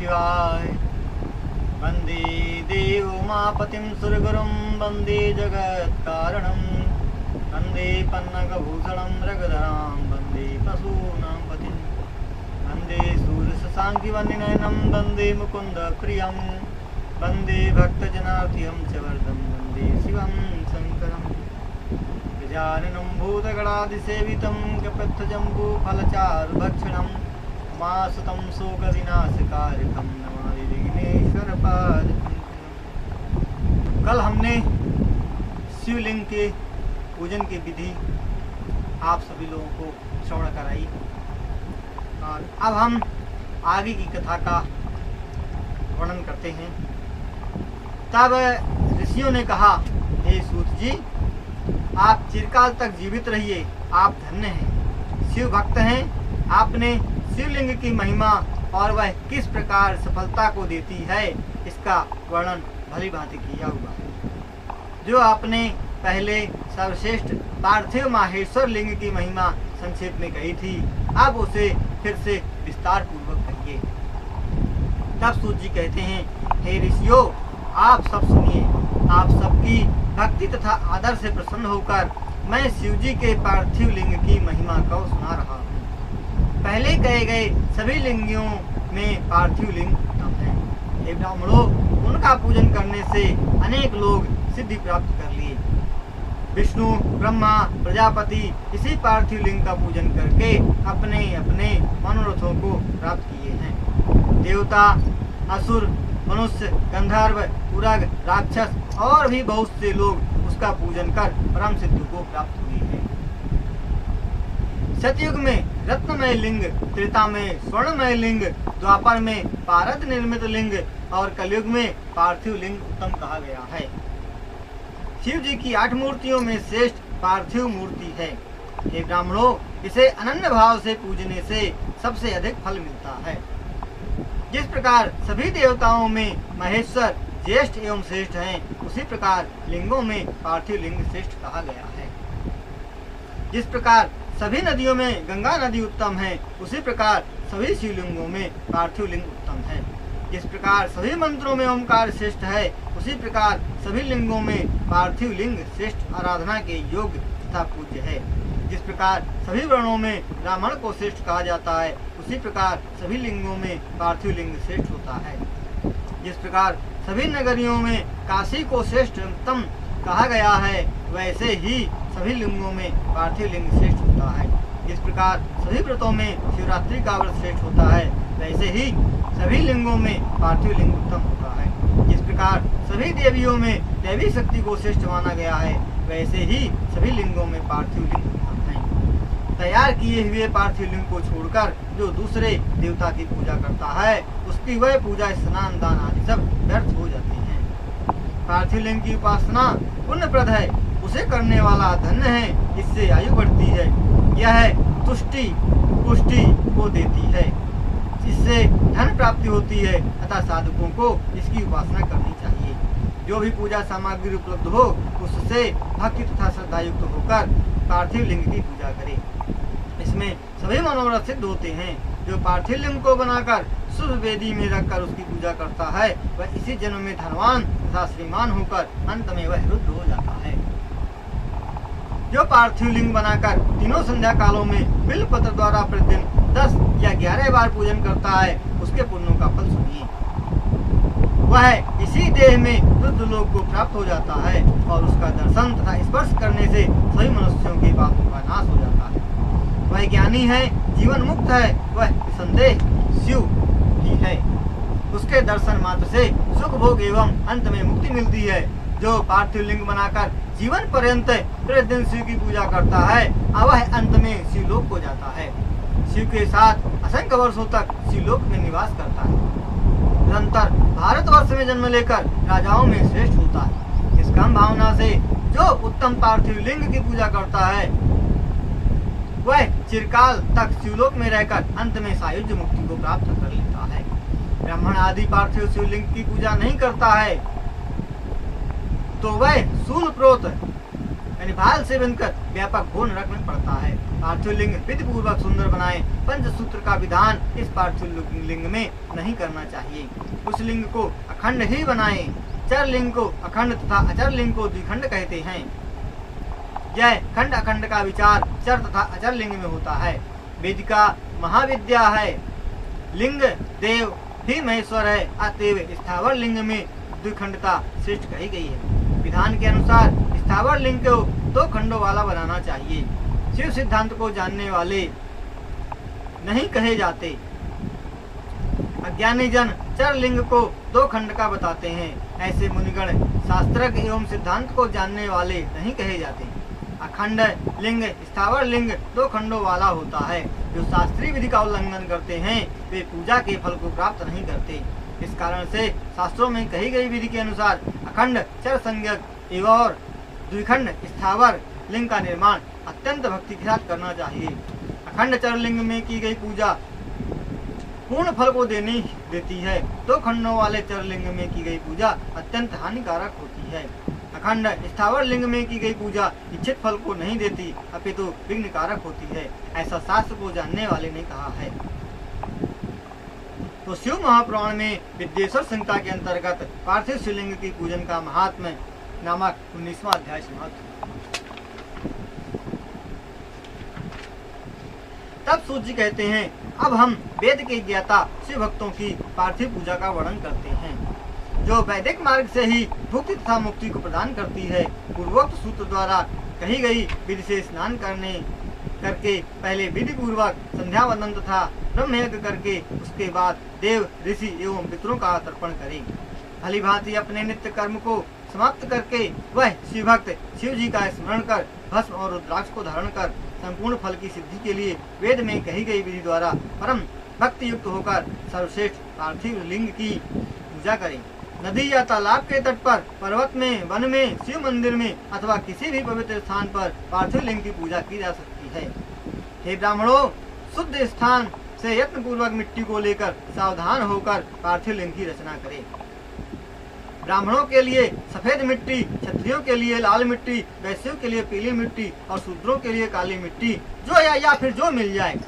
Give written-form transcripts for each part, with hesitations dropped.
शिवाय। वंदे देवोमापतिं सुरगुरुं वंदे जगत्कारणं वंदे पन्नगभूषणं मृगधरां वंदे पशूनां पतिं वंदे सूर्यशशाङ्कवन्निनयनं वंदे मुकुन्दप्रियं वंदे भक्तजनार्थिं च वरदं वंदे शिवं शङ्करं। गजाननं भूतगणादिसेवितं कपित्थजम्बूफलचारुभक्षणं उमासुतं शोकविनाशकारकं नमामि विघ्नेश्वरपादपङ्कजं। कल हमने शिवलिंग के पूजन की विधि आप सभी लोगों को श्रवण कराई और अब हम आगे की कथा का वर्णन करते हैं। तब ऋषियों ने कहा, हे सूत जी, आप चिरकाल तक जीवित रहिए, आप धन्य हैं, शिव भक्त हैं। आपने शिवलिंग की महिमा और वह किस प्रकार सफलता को देती है इसका वर्णन भली भांति किया हुआ है। जो आपने पहले सर्वश्रेष्ठ पार्थिव माहेश्वर लिंग की महिमा संक्षेप में कही थी, अब उसे फिर से विस्तार पूर्वक कहिए। तब सूत जी कहते हैं, हे ऋषियों, आप सब सुनिए। आप सबकी भक्ति तथा आदर से प्रसन्न होकर मैं शिव जी के पार्थिव लिंग की महिमा को सुना रहा हूँ। पहले कहे गए सभी लिंगियों में पार्थिव लिंग उत्तम है। हे ब्राह्मणों, उनका पूजन करने से अनेक लोग सिद्धि प्राप्त कर लिए। विष्णु, ब्रह्मा, प्रजापति इसी पार्थिव लिंग का पूजन करके अपने अपने मनोरथों को प्राप्त किए हैं। देवता, असुर, मनुष्य, गंधर्व, उरग, राक्षस और भी बहुत से लोग उसका पूजन कर परम सिद्धि को प्राप्त हुए हैं। सतयुग में रत्नमय लिंग, त्रेता में स्वर्णमय लिंग, द्वापर में पारद निर्मित लिंग और कलयुग में पार्थिव लिंग उत्तम कहा गया है। शिव जी की 8 मूर्तियों में श्रेष्ठ पार्थिव मूर्ति है। हे ब्राह्मणों, इसे अनन्य भाव से पूजने से सबसे अधिक फल मिलता है। जिस प्रकार सभी देवताओं में महेश्वर ज्येष्ठ एवं श्रेष्ठ हैं, उसी प्रकार लिंगों में पार्थिव लिंग श्रेष्ठ कहा गया है। जिस प्रकार सभी नदियों में गंगा नदी उत्तम है, उसी प्रकार सभी शिवलिंगों में पार्थिव लिंग उत्तम है। जिस प्रकार सभी मंत्रों में ओंकार श्रेष्ठ है, उसी प्रकार सभी लिंगों में पार्थिव लिंग श्रेष्ठ आराधना के योग्य तथा पूज्य है। जिस प्रकार सभी वर्णों में ब्राह्मण को श्रेष्ठ कहा जाता है, उसी प्रकार सभी लिंगों में पार्थिव लिंग श्रेष्ठ होता है। जिस प्रकार सभी नगरियों में काशी को श्रेष्ठतम कहा गया है, वैसे ही सभी लिंगों में पार्थिव लिंग श्रेष्ठ होता है। जिस प्रकार सभी व्रतों में शिवरात्रि का व्रत श्रेष्ठ होता है, वैसे ही सभी लिंगों में पार्थिव लिंग उत्तम होता है। जिस प्रकार सभी देवियों में दैवी शक्ति को श्रेष्ठ माना गया है, वैसे ही सभी लिंगों में पार्थिव लिंग उत्तम है। तैयार किए हुए पार्थिव लिंग को छोड़कर जो दूसरे देवता की पूजा करता है, उसकी वह पूजा स्नान दान आदि सब व्यर्थ हो जाती है। पार्थिव लिंग की उपासना पुण्यप्रद है, उसे करने वाला धन्य है, इससे आयु बढ़ती है। यह तुष्टि पुष्टि को देती है, इससे धन प्राप्ति होती है, तथा साधकों को इसकी उपासना करनी चाहिए। जो भी पूजा सामग्री उपलब्ध हो, उससे भक्ति तथा श्रद्धा युक्त होकर पार्थिव लिंग की पूजा करे। इसमें सभी मनोरथ सिद्ध होते हैं। जो पार्थिव लिंग को बनाकर शुभ वेदी में रखकर उसकी पूजा करता है, वह इसी जन्म में धनवान तथा श्रीमान होकर अंत में वह रुद्र हो जाता है। जो पार्थिव लिंग बनाकर तीनों संध्या कालों में बिल्व पत्र द्वारा प्रतिदिन 10 या 11 बार पूजन करता है, उसके पुण्यों का फल सुनिए। वह इसी देह में रुद्रलोक को प्राप्त हो जाता है और उसका दर्शन तथा स्पर्श करने से सभी मनुष्यों के पापों का नाश हो जाता है। वह ज्ञानी है, जीवन मुक्त है, वह निसंदेह शिव ही है। उसके दर्शन मात्र से सुख भोग एवं अंत में मुक्ति मिलती है। जो पार्थिव लिंग बनाकर जीवन पर्यंत प्रतिदिन शिव की पूजा करता है, वह अंत में शिवलोक को जाता है। शिव के साथ असंख्य वर्षों तक शिवलोक में निवास करता है। निरंतर भारतवर्ष में जन्म लेकर राजाओं में श्रेष्ठ होता है। इस काम भावना से जो उत्तम पार्थिव लिंग की पूजा करता है, वह चिरकाल तक शिवलोक में रहकर अंत में सायुज्य मुक्ति को प्राप्त कर लेता है। ब्राह्मण आदि पार्थिव शिवलिंग की पूजा नहीं करता है, तो वह शूल प्रोत यानी भाल से बनकर व्यापक घोर नरक में पड़ता है। पार्थिव लिंग विधि पूर्वक सुंदर बनाए। पंचसूत्र का विधान इस पार्थिव लिंग में नहीं करना चाहिए। उस लिंग को अखंड ही बनाए। चर लिंग को अखंड तथा अचर लिंग को द्विखंड कहते हैं। यह खंड अखंड का विचार चर तथा अचर लिंग में होता है। वेदिका महाविद्या है। लिंग देव ही महेश्वर है, अतएव स्थावर लिंग में द्विखंडता श्रेष्ठ कही गई है। विधान के अनुसार स्थावर लिंग को 2 खंडों वाला बनाना चाहिए। शिव सिद्धांत को जानने वाले नहीं कहे जाते। अज्ञानी जन चर लिंग को 2 खंड का बताते हैं। ऐसे मुनिगण शास्त्रज्ञ एवं सिद्धांत को जानने वाले नहीं कहे जाते। अखंड लिंग स्थावर लिंग 2 खंडों वाला होता है। जो शास्त्रीय विधि का उल्लंघन करते हैं वे पूजा के फल को प्राप्त नहीं करते। इस कारण से शास्त्रों में कही गई विधि के अनुसार अखंड चर संज्ञक एवं द्विखंड स्थावर लिंग का निर्माण अत्यंत भक्ति के साथ करना चाहिए। अखंड चर लिंग में की गई पूजा पूर्ण फल को देती है। 2 खंडों वाले चर लिंग में की गई पूजा अत्यंत हानिकारक होती है। अखंड स्थावर लिंग में की गई पूजा इच्छित फल को नहीं देती, अपितु विघ्न कारक होती है। ऐसा शास्त्र को जानने वाले ने कहा है। तो शिव महापुराण में विद्येश्वर संहिता के अंतर्गत पार्थिव शिवलिंग की पूजन का महात्म्य नामक 19वां अध्याय समाप्त। तब सूत जी कहते हैं, अब हम वेद के ज्ञाता शिव भक्तों की पार्थिव पूजा का वर्णन करते हैं, जो वैदिक मार्ग से ही भुक्ति तथा मुक्ति को प्रदान करती है। पूर्वोक्त सूत्र द्वारा कही गई विधि से स्नान करके पहले विधि पूर्वक संध्या वंदन तथा ब्रह्म यज्ञ करके उसके बाद देव ऋषि एवं पितरों का तर्पण करें। भली भांति अपने नित्य कर्म को समाप्त करके वह शिव भक्त शिव जी का स्मरण कर भस्म और रुद्राक्ष को धारण कर संपूर्ण फल की सिद्धि के लिए वेद में कही गई विधि द्वारा परम भक्ति युक्त होकर सर्वश्रेष्ठ पार्थिव लिंग की पूजा करें। नदी या तालाब के तट पर, पर्वत में, वन में, शिव मंदिर में अथवा किसी भी पवित्र स्थान पर पार्थिव लिंग की पूजा की जा सकती है। हे ब्राह्मणों, शुद्ध स्थान से यत्न पूर्वक मिट्टी को लेकर सावधान होकर पार्थिव लिंग की रचना करें। ब्राह्मणों के लिए सफेद मिट्टी, क्षत्रियों के लिए लाल मिट्टी, वैश्यों के लिए पीली मिट्टी और शूद्रों के लिए काली मिट्टी, जो या फिर जो मिल जाए,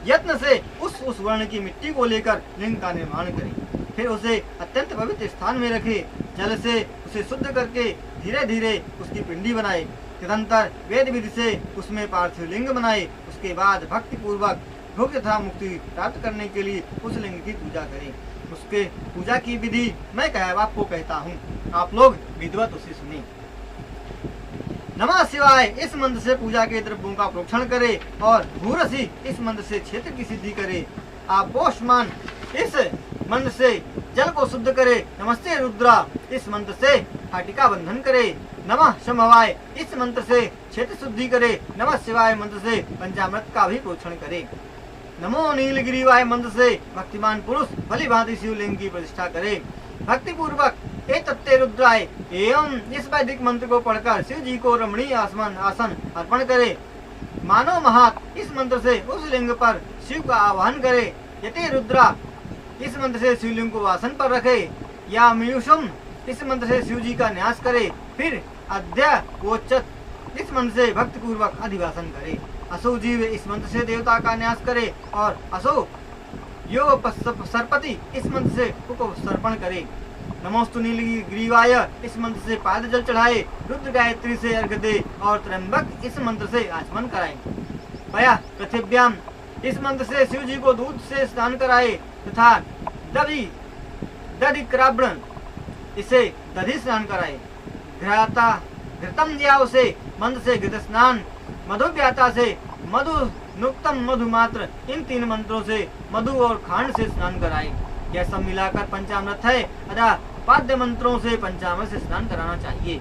यत्न से उस वर्ण की मिट्टी को लेकर लिंग का निर्माण करें। फिर उसे अत्यंत पवित्र स्थान में रखे। जल से उसे शुद्ध करके धीरे धीरे उसकी पिंडी बनाए। तदंतर वेद विधि से उसमें पार्थिव लिंग बनाए। उसके बाद भक्ति पूर्वक भुक्ति तथा मुक्ति प्राप्त करने के लिए उस लिंग की पूजा करें। उसके पूजा की विधि मैं आपको कहता हूँ, आप लोग विधिवत उसे सुने। नमः शिवाय इस मंत्र से पूजा के द्रव्यों का प्रोक्षण करे और भूरसी इस मंत्र से क्षेत्र की सिद्धि करे। आपोषमान इस मंत्र से जल को शुद्ध करे। नमस्ते रुद्रा इस मंत्र से फाटिका बंधन करे। नमः शंभवाय इस मंत्र से क्षेत्र शुद्धि करे। नमः शिवाय मंत्र से पंचामृत का भी प्रोक्षण करे। नमो नीलगिरीवाय मंत्र से भक्तिमान पुरुष भली भांति शिवलिंग की प्रतिष्ठा करे। भक्ति पूर्वक एतत्ते रुद्राय एवं इस वैदिक मंत्र को पढ़कर शिव जी को रमणीय आसन अर्पण करे। मानो महात इस मंत्र से उस लिंग पर शिव का आवाहन करे। यते रुद्रा इस मंत्र से शिवलिंग को आसन पर रखे। या मयूषम इस मंत्र से शिव जी का न्यास करे। फिर अध्यवोचत इस मंत्र से भक्ति पूर्वक अधिवासन करे। असो जीव इस मंत्र से देवता का न्यास करे और असो योग सरपति इस मंत्र से सर्पण करे। नमोस्तु नीलगिरीवाय इस मंत्र से पाद जल चढ़ाए। रुद्र गायत्री से अर्घ दे और त्र्यंबक इस मंत्र से आचमन कराए। पया पृथिव्याम इस मंत्र से शिव जी को दूध से स्नान कराए तथा दधिक्राब्ण इसे दधि स्नान कराए। घृतम ज्याव से मंत्र से घृत स्नान, मधु व्याता से मधु नुक्तम मधु मात्र इन 3 मंत्रों से मधु और खांड से स्नान कराए। यह सब मिलाकर पंचामृत है, अतः पाद्य मंत्रों से पंचामृत से स्नान कराना चाहिए।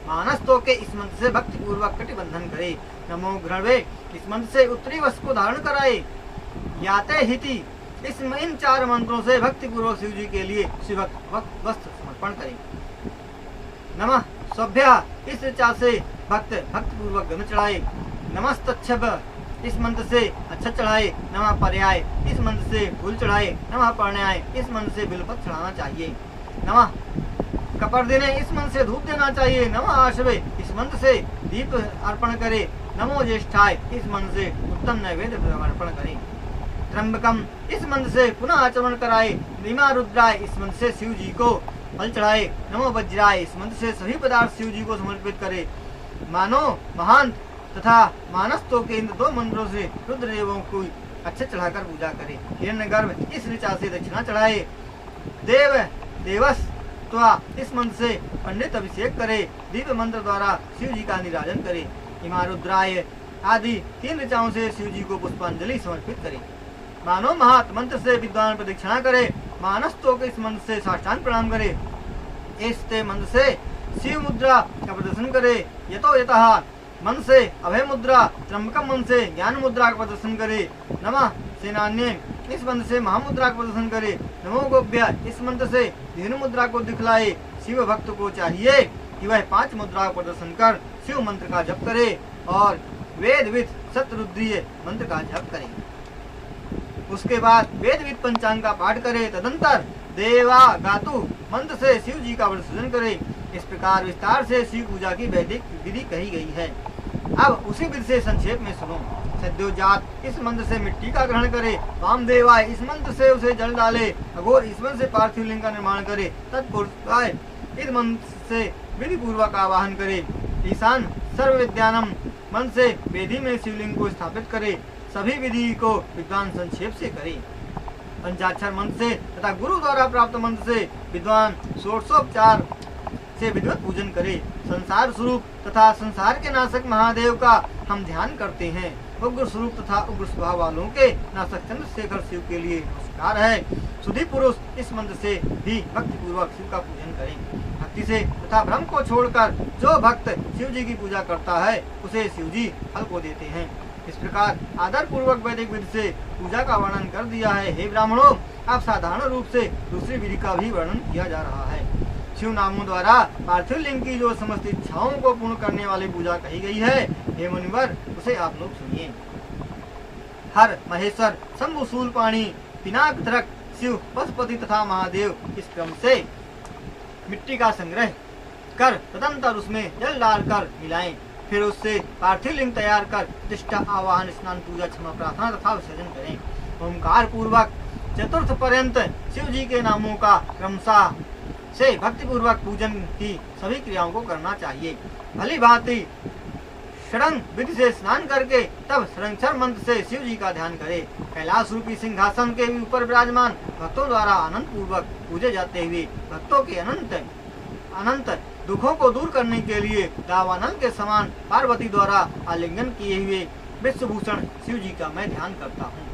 मानस्तों के इस मंत्र से भक्ति पूर्वक कटिबंधन करे। नमो घृणवे इस मंत्र से उत्तरी वस्त्र को धारण कराए। याते हिति इन 4 मंत्रों से भक्ति पूर्वक शिव जी के लिए शिव वस्त्र समर्पण करे। नमः सभ्या इस ऋचा से भक्त भक्ति पूर्वक गम चढ़ाए। नमस्तच्छब इस मंत्र से अच्छा चढ़ाए। नमः पर्याय इस मंत्र से फूल चढ़ाए। नमः पर्याय इस मंत्र से बिलपत्र चढ़ाना चाहिए। नमः कपर देने इस मंत्र से धूप देना चाहिए। नमः आशवे इस मंत्र से दीप अर्पण करे। नमो ज्येष्ठाय इस मंत्र से उत्तम नैवेद्य अर्पण करे। त्र्यंबकम इस मंत्र से पुनः आचमन कराए। नीमा रुद्राय इस मंत्र से शिव जी को फल चढ़ाए। नमो वज्राय इस मंत्र से सभी पदार्थ शिव जी को समर्पित करे। मानो महान तथा मानस्तों के इन दो मंत्रों से रुद्रदेवों को अच्छे चढ़ाकर पूजा करे। हिरण्यगर्भ इस ऋचा से दक्षिणा चढ़ाए। देव देवस इस मंत्र से पंडित अभिषेक करे। दिव्य मंत्र द्वारा शिव जी का निराजन करे। इमा रुद्राय आदि 3 ऋचाओं से शिव जी को पुष्पांजलि समर्पित करे। मानो महात मंत्र से विद्वान प्रदक्षिणा करे। मानस्तों के इस मंत्र से साष्टांग प्रणाम करे। इस मंत्र से शिव मुद्रा का प्रदर्शन करे। यतो यतः मंत्र से अभय मुद्रा, त्र्यंबकम मंत्र से ज्ञान मुद्रा का प्रदर्शन करे। नमः सेनान्य इस मंत्र से महामुद्रा का प्रदर्शन करे। नमो गोप्य इस मंत्र से धीनु मुद्रा को दिखलाए। शिव भक्त को चाहिए कि वह 5 मुद्रा का प्रदर्शन कर शिव मंत्र का जप करे और वेदविद शतरुद्रीय मंत्र का जप करे। उसके बाद वेदविद पंचांग का पाठ करे। तदंतर देवा गातु मंत्र से शिव जी का विसर्जन करे। इस प्रकार विस्तार से शिव पूजा की वैदिक विधि कही गई है। अब उसी विधि से संक्षेप में सुनो। सद्योजात इस मंत्र से मिट्टी का ग्रहण करे। वामदेवाय इस मंत्र से उसे जल डाले। अघोर इस मंत्र से पार्थिव लिंग का निर्माण करे। तत्पुरुषाय इस मंत्र से विधि पूर्वक आवाहन करे। ईशान सर्व विद्यानम मंत्र से वेदी में शिवलिंग को स्थापित करे। सभी विधि को विद्वान संक्षेप से करे। पंचाक्षर मंत्र से तथा गुरु द्वारा प्राप्त मंत्र से विद्वान षोडशोपचार से विधिवत पूजन करे। संसार स्वरूप तथा संसार के नाशक महादेव का हम ध्यान करते हैं। उग्र स्वरूप तथा उग्र स्वभाव वालों के नाशक चंद्रशेखर शिव के लिए नमस्कार है। सुधी पुरुष इस मंत्र से भी भक्ति पूर्वक शिव का पूजन करें। भक्ति से तथा भ्रम को छोड़कर जो भक्त शिव जी की पूजा करता है उसे शिव जी फल को देते हैं। इस प्रकार आदर पूर्वक वैदिक विधि से पूजा का वर्णन कर दिया है। हे ब्राह्मणों, अब साधारण रूप से दूसरी विधि का भी वर्णन किया जा रहा है। शिव नामों द्वारा पार्थिव लिंग की जो समस्त इच्छाओं को पूर्ण करने वाली पूजा कही गई है, हे मुनिवर, उसे आप लोग सुनिए। हर महेश्वर शंभु शूलपाणी पिनाक शिव पशुपति तथा महादेव इस क्रम से मिट्टी का संग्रह कर तदंतर उसमें जल डालकर मिलाएं। फिर उससे पार्थिव लिंग तैयार कर प्रतिष्ठा, आवाहन, स्नान, पूजा, क्षमा प्रार्थना तथा विसर्जन करें। ओमकार पूर्वक चतुर्थ पर्यंत शिव जी के नामों का क्रमशः से भक्ति पूर्वक पूजन की सभी क्रियाओं को करना चाहिए। भली भांति षडंग विधि से स्नान करके तब षडंक्षर मंत्र से शिव जी का ध्यान करे। कैलाश रूपी सिंहासन के ऊपर विराजमान भक्तों द्वारा आनंद पूर्वक पूजे जाते हुए भक्तों के अनंत दुखों को दूर करने के लिए दावानल के समान पार्वती द्वारा आलिंगन किए हुए विश्वभूषण शिव जी का मैं ध्यान करता हूँ।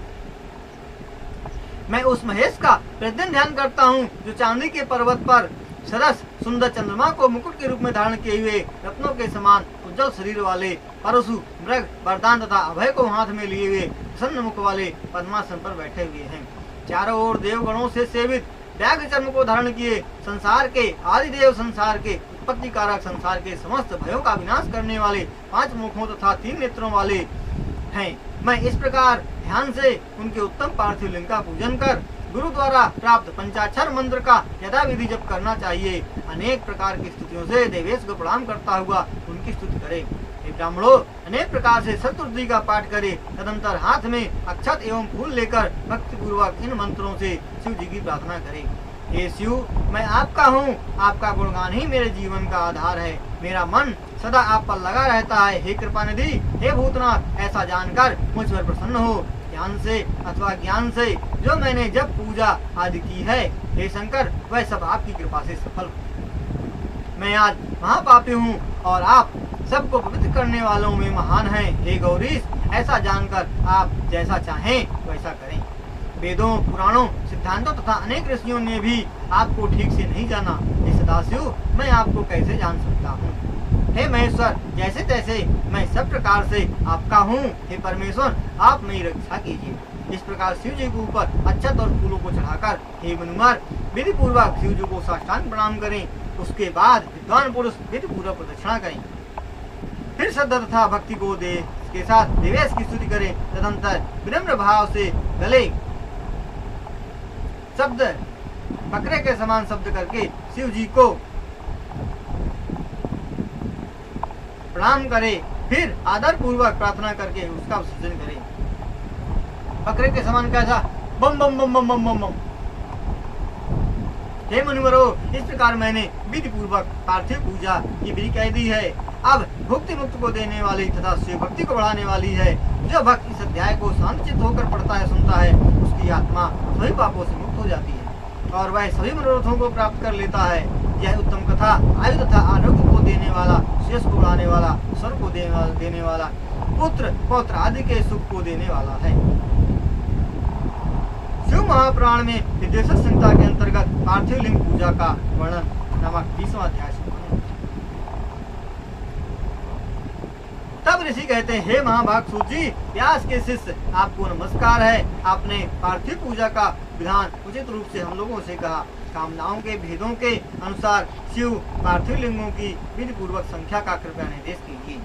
मैं उस महेश का प्रतिदिन ध्यान करता हूँ जो चांदी के पर्वत पर सरस सुंदर चंद्रमा को मुकुट के रूप में धारण किए हुए रत्नों के समान उज्जवल शरीर वाले परशु मृग वरदान तथा अभय को हाथ में लिए हुए प्रसन्न मुख वाले पद्मासन पर बैठे हुए हैं। चारों ओर देवगणों से सेवित व्याघ्र चर्म को धारण किए संसार के आदिदेव, संसार के उत्पत्ति कारक, संसार के समस्त भयों का विनाश करने वाले 5 मुखों तथा 3 नेत्रों वाले हैं। मैं इस प्रकार ध्यान से उनके उत्तम पार्थिव लिंग का पूजन कर गुरु द्वारा प्राप्त पंचाक्षर मंत्र का यथाविधि जप करना चाहिए। अनेक प्रकार की स्तुतियों से देवेश को प्रणाम करता हुआ उनकी स्तुति करे। हे ब्राह्मणों, अनेक प्रकार से शतरुद्री का पाठ करे। तदंतर हाथ में अक्षत एवं फूल लेकर भक्ति पूर्वक इन मंत्रों से शिव जी की प्रार्थना करे। हे शिव, मैं आपका हूँ, आपका गुणगान ही मेरे जीवन का आधार है। मेरा मन सदा आप पर लगा रहता है। हे कृपा निधि, हे भूतनाथ, ऐसा जानकर मुझ पर प्रसन्न हो। ध्यान से अथवा ज्ञान से जो मैंने जब पूजा आदि की है, हे शंकर, वह सब आपकी कृपा से सफल हो। मैं आज महापापी हूँ और आप सबको पवित्र करने वालों में महान हैं। हे गौरीश, ऐसा जानकर आप जैसा चाहें वैसा करें। वेदों, पुराणों, सिद्धांतों तथा अनेक ऋषियों ने भी आपको ठीक से नहीं जाना। हे सदाशिव, मैं आपको कैसे जान सकता हूँ। हे महेश्वर, जैसे तैसे मैं सब प्रकार से आपका हूँ। हे परमेश्वर, आप मेरी रक्षा कीजिए। इस प्रकार शिव जी के ऊपर अक्षत और फूलों को चढ़ाकर हे मुनिवर विधि पूर्वक शिव जी को साष्टांग प्रणाम करें। उसके बाद विद्वान पुरुष विधि पूर्वक प्रदक्षिणा करें। फिर श्रद्धा तथा भक्ति को के साथ देवेश की स्तुति करें। तदंतर विनम्र भाव से गले शब्द बकरे के समान शब्द करके शिव जी को प्रणाम करे, फिर आदर पूर्वक प्रार्थना करके उसका विसर्जन करे। बकरे के समान कैसा बम बम बम बम बम बम बम। हे मुनिवरों, इस प्रकार मैंने विधि पूर्वक पार्थिव पूजा की विधि कह दी है। अब भुक्ति मुक्त को देने वाली तथा शिव भक्ति को बढ़ाने वाली है। जो भक्त इस अध्याय को शांतचित्त होकर पढ़ता है, सुनता है, उसकी आत्मा सभी पापों से मुक्त हो जाती है और वह सभी मनोरथों को प्राप्त कर लेता है। यह उत्तम कथा आयु तथा आरोग्य को देने वाला, शेष को बढ़ाने वाला, स्वर्ग को देने वाला, पुत्र पौत्र आदि के सुख को देने वाला है। शिव महापुराण में विदेशक संहिता के अंतर्गत पार्थिव लिंग पूजा का वर्णन नामक 20वां अध्याय। तब ऋषि कहते हैं, हे महाभाग सूत जी, व्यास के शिष्य, आपको नमस्कार है। आपने पार्थिव पूजा का विधान उचित रूप से हम लोगों से कहा। कामनाओं के भेदों के अनुसार शिव पार्थिव लिंगों की विधि पूर्वक संख्या का कृपया निर्देश कीजिए,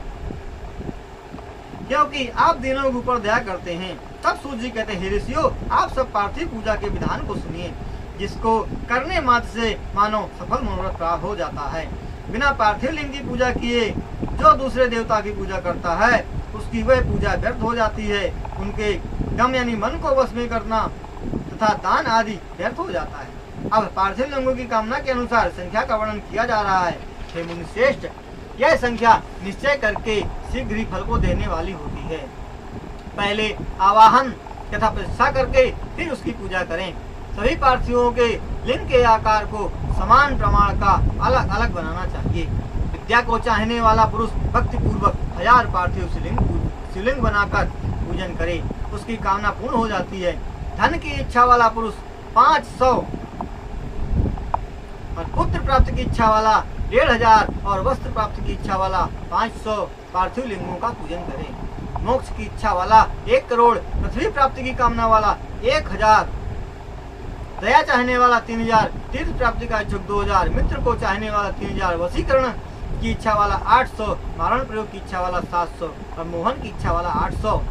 क्योंकि आप दिनों के ऊपर दया करते हैं। तब सूत जी कहते हैं, हे ऋषियों, आप सब पार्थिव पूजा के विधान को सुनिए, जिसको करने मात्र से मानो सफल मनोरथ प्राप्त हो जाता है। बिना पार्थिव लिंग की पूजा किए जो दूसरे देवता की पूजा करता है, उसकी वह पूजा व्यर्थ हो जाती है। उनके गम यानी मन को वश में करना तथा दान आदि व्यर्थ हो जाता है। अब पार्थिव लिंगों की कामना के अनुसार संख्या का वर्णन किया जा रहा है। हे मुनि श्रेष्ठ, यह संख्या निश्चय करके शीघ्र ही फल को देने वाली होती है। पहले आवाहन तथा प्रतिष्ठा करके फिर उसकी पूजा करें। सभी पार्थिवों के लिंग के आकार को समान प्रमाण का अलग अलग बनाना चाहिए। विद्या को चाहने वाला पुरुष भक्ति पूर्वक 1000 पार्थिव शिवलिंग बनाकर पूजन करे, उसकी कामना पूर्ण हो जाती है। धन की इच्छा वाला पुरुष 500 और पुत्र प्राप्ति की इच्छा वाला 1500 और वस्त्र प्राप्ति की इच्छा वाला 500 पार्थिव लिंगों का पूजन करे। मोक्ष की इच्छा वाला 1 करोड़, पृथ्वी प्राप्ति की कामना वाला 1000, दया चाहने वाला 3000, तीर्थ प्राप्ति का इच्छुक 2000, मित्र को चाहने वाला 3000, वशीकरण की इच्छा वाला 800, मारण प्रयोग की इच्छा वाला 700 और मोहन की इच्छा वाला 800।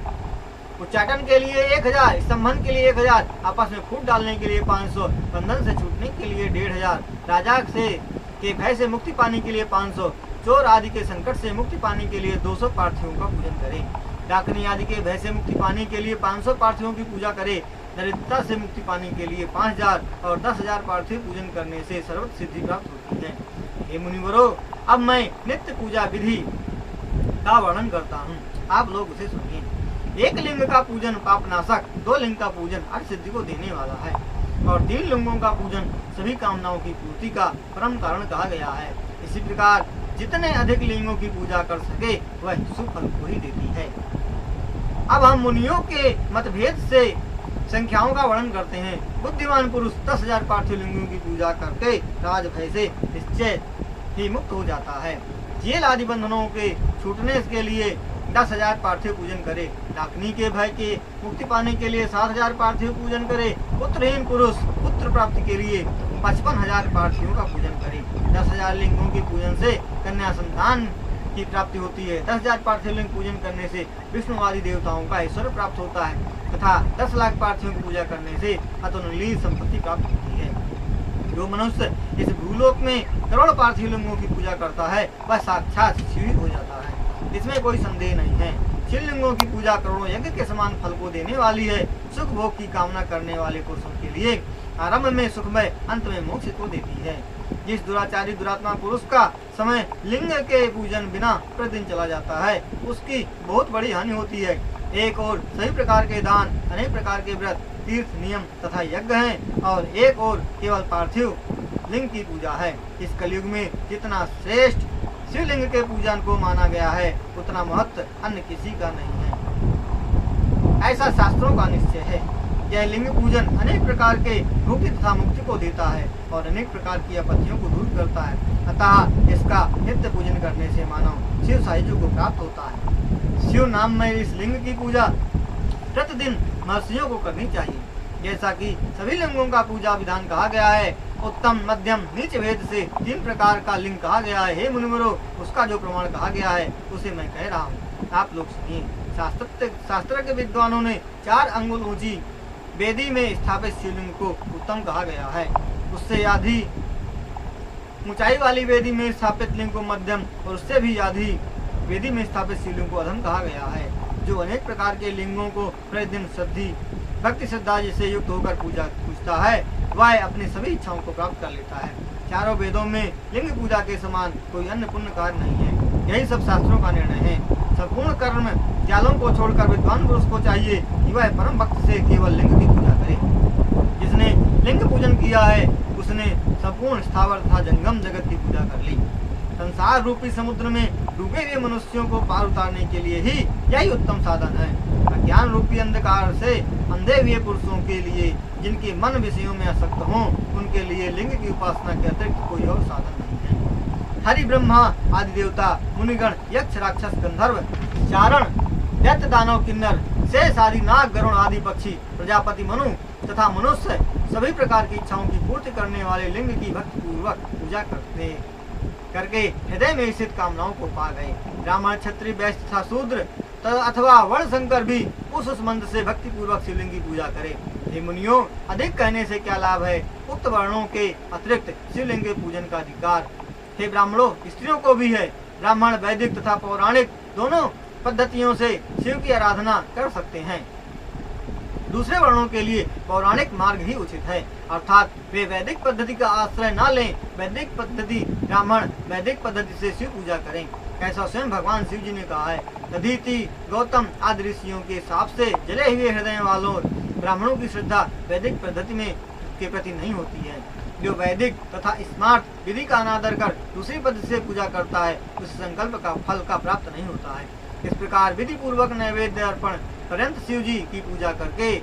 उच्चाटन के लिए 1000, स्तंभन के लिए 1000, आपस में फूट डालने के लिए 500, बंधन से छूटने के लिए 1500, राजा से के भय से मुक्ति पाने के लिए 500, चोर आदि के संकट से मुक्ति पाने के लिए 200 पार्थिवों का पूजन करें। डाकनी आदि के भय से मुक्ति पाने के लिए 500 पार्थिवों की पूजा करें। दरिद्रता से मुक्ति पाने के लिए 5000 और 10000 पार्थिव पूजन करने से सर्वत्र सिद्धि प्राप्त होती है। हे मुनिवरों, अब मैं नित्य पूजा विधि का वर्णन करता हूँ, आप लोग उसे सुनिए। 1 लिंग का पूजन पापनाशक, 2 लिंग का पूजन अर्थ सिद्धि को देने वाला है और 3 लिंगों का पूजन सभी कामनाओं की पूर्ति का परम कारण कहा गया है। इसी प्रकार जितने अधिक लिंगों की पूजा कर सके वह शुभ फल को ही देती है। अब हम मुनियों के मतभेद से संख्याओं का वर्णन करते हैं। बुद्धिमान पुरुष 10,000 पार्थिव लिंगों की पूजा करके राज भय से निश्चय ही मुक्त हो जाता है। जेल आदि बंधनों के छूटने के लिए 10,000 पार्थिव पूजन करे। डाकनी के भय के मुक्ति पाने के लिए 7,000 पार्थिव पूजन करे। पुत्रहीन पुरुष पुत्र प्राप्ति के लिए 55,000 पार्थिवों का पूजन करे। 10,000 लिंगों के पूजन से कन्या संतान की प्राप्ति होती है। 10,000 पार्थिव लिंग पूजन करने से विष्णु आदि देवताओं का ऐश्वर्य प्राप्त होता है तथा 10 लाख पार्थिवों की पूजा करने से अतुलनीय संपत्ति प्राप्त होती है। जो मनुष्य इस भूलोक में करोड़ पार्थिव लिंगों की पूजा करता है वह साक्षात शिव हो जाता है, इसमें कोई संदेह नहीं है। शिवलिंगों की पूजा करोड़ों यज्ञ के समान फल को देने वाली है। सुख भोग की कामना करने वाले पुरुषों के लिए आरंभ में सुखमय, अंत में मोक्ष को देती है। जिस दुराचारी दुरात्मा पुरुष का समय लिंग के पूजन बिना प्रतिदिन चला जाता है उसकी बहुत बड़ी हानि होती है। एक और सभी प्रकार के दान, अनेक प्रकार के व्रत, तीर्थ, नियम तथा यज्ञ हैं और एक और केवल पार्थिव लिंग की पूजा है। इस कलयुग में जितना श्रेष्ठ शिवलिंग के पूजन को माना गया है उतना महत्व अन्य किसी का नहीं है, ऐसा शास्त्रों का निश्चय है। यह लिंग पूजन अनेक प्रकार के भुक्ति तथा मुक्ति को देता है और अनेक प्रकार की आपत्तियों को दूर करता है। अतः इसका नित्य पूजन करने से मानव शिव साहित्य को प्राप्त होता है। शिव नाम में इस लिंग की पूजा प्रतिदिन महर्षियों को करनी चाहिए। जैसा कि सभी लिंगों का पूजा विधान कहा गया है, उत्तम, मध्यम, नीच भेद से 3 प्रकार का लिंग कहा गया है। हे मुनिवरों, उसका जो प्रमाण कहा गया है उसे मैं कह रहा हूँ, आप लोग सुनिए। शास्त्र के विद्वानों ने 4 अंगुल ऊंची वेदी में स्थापित शिवलिंग को उत्तम कहा गया है। उससे आधी ऊंचाई वाली वेदी में स्थापित लिंग को मध्यम और उससे भी आधी वेदी में स्थापित शिवलिंग को अधम कहा गया है। जो अनेक प्रकार के लिंगों को प्रतिदिन भक्ति श्रद्धा से युक्त होकर पूजता है, वह अपनी सभी इच्छाओं को प्राप्त कर लेता है। चारों वेदों में लिंग पूजा के समान कोई अन्य पुण्य कार्य नहीं है। यही सब शास्त्रों का निर्णय है। संपूर्ण कर्म जालों को छोड़कर विद्वान पुरुष को चाहिए कि वह परम भक्त से केवल लिंग की पूजा करे। जिसने लिंग पूजन किया है उसने संपूर्ण स्थावर तथा जंगम जगत की पूजा कर ली। संसार रूपी समुद्र में डूबे हुए मनुष्यों को पार उतारने के लिए ही यही उत्तम साधन है। अज्ञान रूपी अंधकार से अंधे हुए पुरुषों के लिए, जिनके मन विषयों में आसक्त हों, उनके लिए लिंग की उपासना के अतिरिक्त कोई और साधन नहीं है। हरि ब्रह्मा आदि देवता, मुनिगण, यक्ष, राक्षस, गंधर्व, चारण, दैत्य, दानव, किन्नर, शेष आदि, नाग, गरुण आदि पक्षी, प्रजापति, मनु तथा मनुष्य सभी प्रकार की इच्छाओं की पूर्ति करने वाले लिंग की भक्ति पूर्वक पूजा करके हृदय में स्थित कामनाओं को पा गए। ब्राह्मण, क्षत्रिय, वैश्य तथा शूद्र अथवा वर्ण संकर भी उस मंत्र से भक्ति पूर्वक शिवलिंग की पूजा करे। हे मुनियों, अधिक कहने से क्या लाभ है? उक्त वर्णों के अतिरिक्त शिवलिंग के पूजन का अधिकार हे ब्राह्मणों स्त्रियों को भी है। ब्राह्मण वैदिक तथा पौराणिक दोनों पद्धतियों से शिव की आराधना कर सकते हैं। दूसरे वर्णों के लिए पौराणिक मार्ग ही उचित है, अर्थात वे वैदिक पद्धति का आश्रय न लें। वैदिक पद्धति ब्राह्मण वैदिक पद्धति से शिव पूजा करें, ऐसा स्वयं भगवान शिव जी ने कहा है। दधीति, गौतम आदि ऋषियों के साप से जले हुए हृदय वालों ब्राह्मणों की श्रद्धा वैदिक पद्धति में के प्रति नहीं होती है। जो वैदिक तथा स्मार्ट विधि का अनादर कर दूसरी पद्धति से पूजा करता है, उस संकल्प का फल का प्राप्त नहीं होता है। इस प्रकार विधि पूर्वक नैवेद्य अर्पण पर्यंत शिव जी की पूजा करके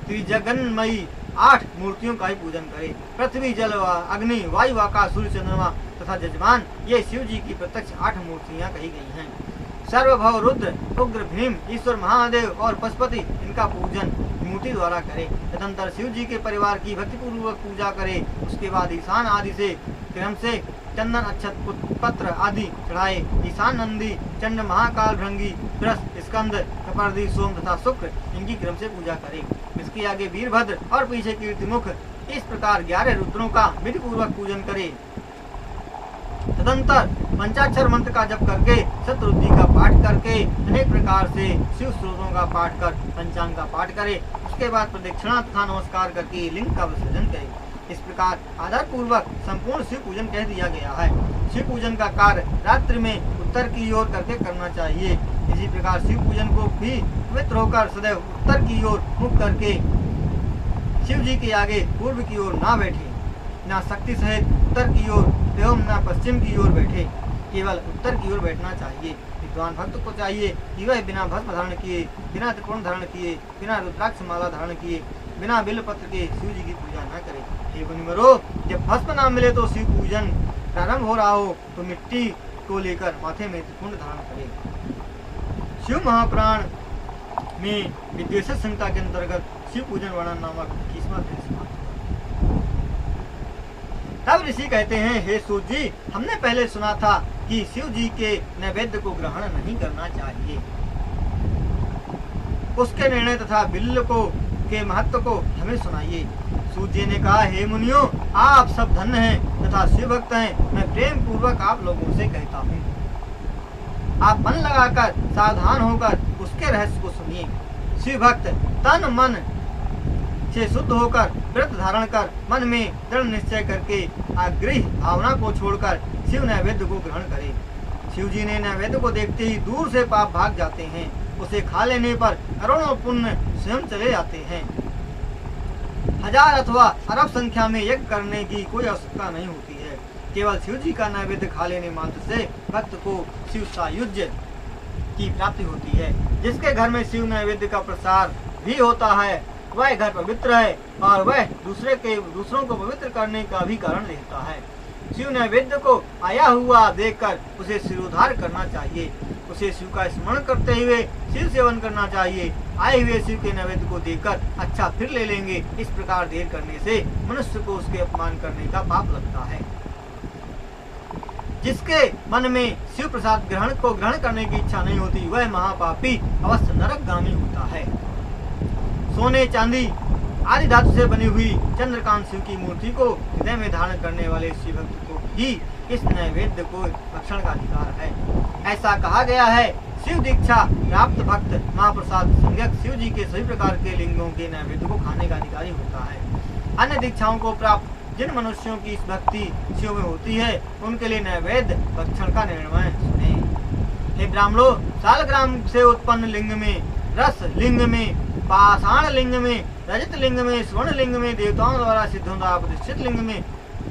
त्रिजगन्मयी 8 मूर्तियों का ही पूजन करे। पृथ्वी, जल, अग्नि, वायु, आकाश, सूर्य, चंद्रमा तथा जजमान, ये शिव जी की प्रत्यक्ष 8 मूर्तियां कही गई हैं। सर्वभव, रुद्र, उग्र, भीम, ईश्वर, महादेव और पशुपति, इनका पूजन मूर्ति द्वारा करे। तदंतर शिव जी के परिवार की भक्ति पूर्वक पूजा करे। उसके बाद ईशान आदि से क्रम से चंदन, अक्षत, पत्र आदि चढ़ाए। ईशान, नंदी, चंड, महाकाल, भृंगी, बृहस्पति, स्कंद, कपर्दी, सोम तथा शुक्र, इनकी क्रम से पूजा करे। इसके आगे वीरभद्र और पीछे कीर्तिमुख, इस प्रकार 11 रुद्रों का विधि पूर्वक पूजन करे। तदंतर पंचाक्षर मंत्र का जप करके, शतरुद्धि का पाठ करके, अनेक प्रकार से शिव स्त्रोतों का पाठ कर पंचांग का पाठ करे। उसके बाद प्रदक्षिणा तथा नमस्कार करके लिंग का विसर्जन करे। इस प्रकार आधार पूर्वक संपूर्ण शिव पूजन कह दिया गया है। शिव पूजन का कार्य रात्रि में उत्तर की ओर करके करना चाहिए। इसी प्रकार शिव पूजन को भी पवित्र होकर सदैव उत्तर की ओर मुख करके शिव जी के आगे पूर्व की ओर ना बैठे, ना शक्ति सहित उत्तर की ओर एवं न पश्चिम की ओर बैठे, केवल उत्तर की ओर बैठना चाहिए। विद्वान भक्त को चाहिए कि वह बिना भस्म धारण किए, बिना त्रिकोण धारण किए, बिना रुद्राक्ष माला धारण किए, बिना बिल्व पत्र के शिव जी की पूजा न करे। हे मुनिवरों, जब भस्म न मिले तो शिव पूजन प्रारंभ हो रहा हो तो मिट्टी को लेकर माथे में त्रिकुंड धारण करे। शिव महापुराण में विद्वेष संहिता के अंतर्गत शिव पूजन वर्णन नामक 21वां दृश्य। तब ऋषि कहते हैं, हे सूत जी, हमने पहले सुना था कि शिव जी के नैवेद्य को ग्रहण नहीं करना चाहिए। उसके निर्णय तथा बिल्व को के महत्व को हमें सुनाइए। सूत जी ने कहा, हे मुनियों, आप सब धन्य हैं तथा शिव भक्त हैं। मैं प्रेम पूर्वक आप लोगों से कहता हूँ, आप मन लगाकर सावधान होकर उसके रहस्य को सुनिए। शिव भक्त तन मन से शुद्ध होकर व्रत धारण कर मन में दृढ़ निश्चय करके आग्रह भावना को छोड़कर शिव नैवेद्य को ग्रहण करे। शिव जी ने नैवेद्य को देखते ही दूर से पाप भाग जाते हैं। उसे खा लेने पर करोड़ों पुण्य स्वयं चले जाते हैं। 1000 अथवा अरब संख्या में यज्ञ करने की कोई आवश्यकता नहीं होती है। केवल शिव जी का नैवेद्य खा लेने मात्र से भक्त को शिव सायुज्य की प्राप्ति होती है। जिसके घर में शिव नैवेद्य का प्रसार भी होता है वह घर पवित्र है और वह दूसरों को पवित्र करने का भी कारण रहता है। शिव नैवेद्य को आया हुआ देखकर उसे सिरोधार करना चाहिए। उसे शिव का स्मरण करते हुए शिव सेवन करना चाहिए। आए हुए शिव के नैवेद्य को देखकर अच्छा फिर ले लेंगे। इस प्रकार देर करने से मनुष्य को उसके अपमान करने का पाप लगता है। जिसके मन में शिव प्रसाद ग्रहण करने की इच्छा नहीं होती वह महापापी अवश्य नरकगामी होता है। सोने, चांदी आदि धातु से बनी हुई चंद्रकांत शिव की मूर्ति को हृदय में धारण करने वाले शिव भक्त को ही इस नैवेद्य को भक्षण का अधिकार है। ऐसा कहा गया है, शिव दीक्षा प्राप्त भक्त महाप्रसाद संज्ञक शिव जी के सभी प्रकार के लिंगों के नैवेद्य को खाने का अधिकारी होता है। अन्य दीक्षाओं को प्राप्त जिन मनुष्यों की इस भक्ति शिव में होती है, उनके लिए नैवेद्य भक्षण का निर्णय सुने। हे ब्राह्मणों, सालग्राम से उत्पन्न लिंग में, रस लिंग में, पाषाण लिंग में, रजत लिंग में, स्वर्ण लिंग में, देवताओं द्वारा सिद्धों द्वारा प्रतिष्ठित लिंग में,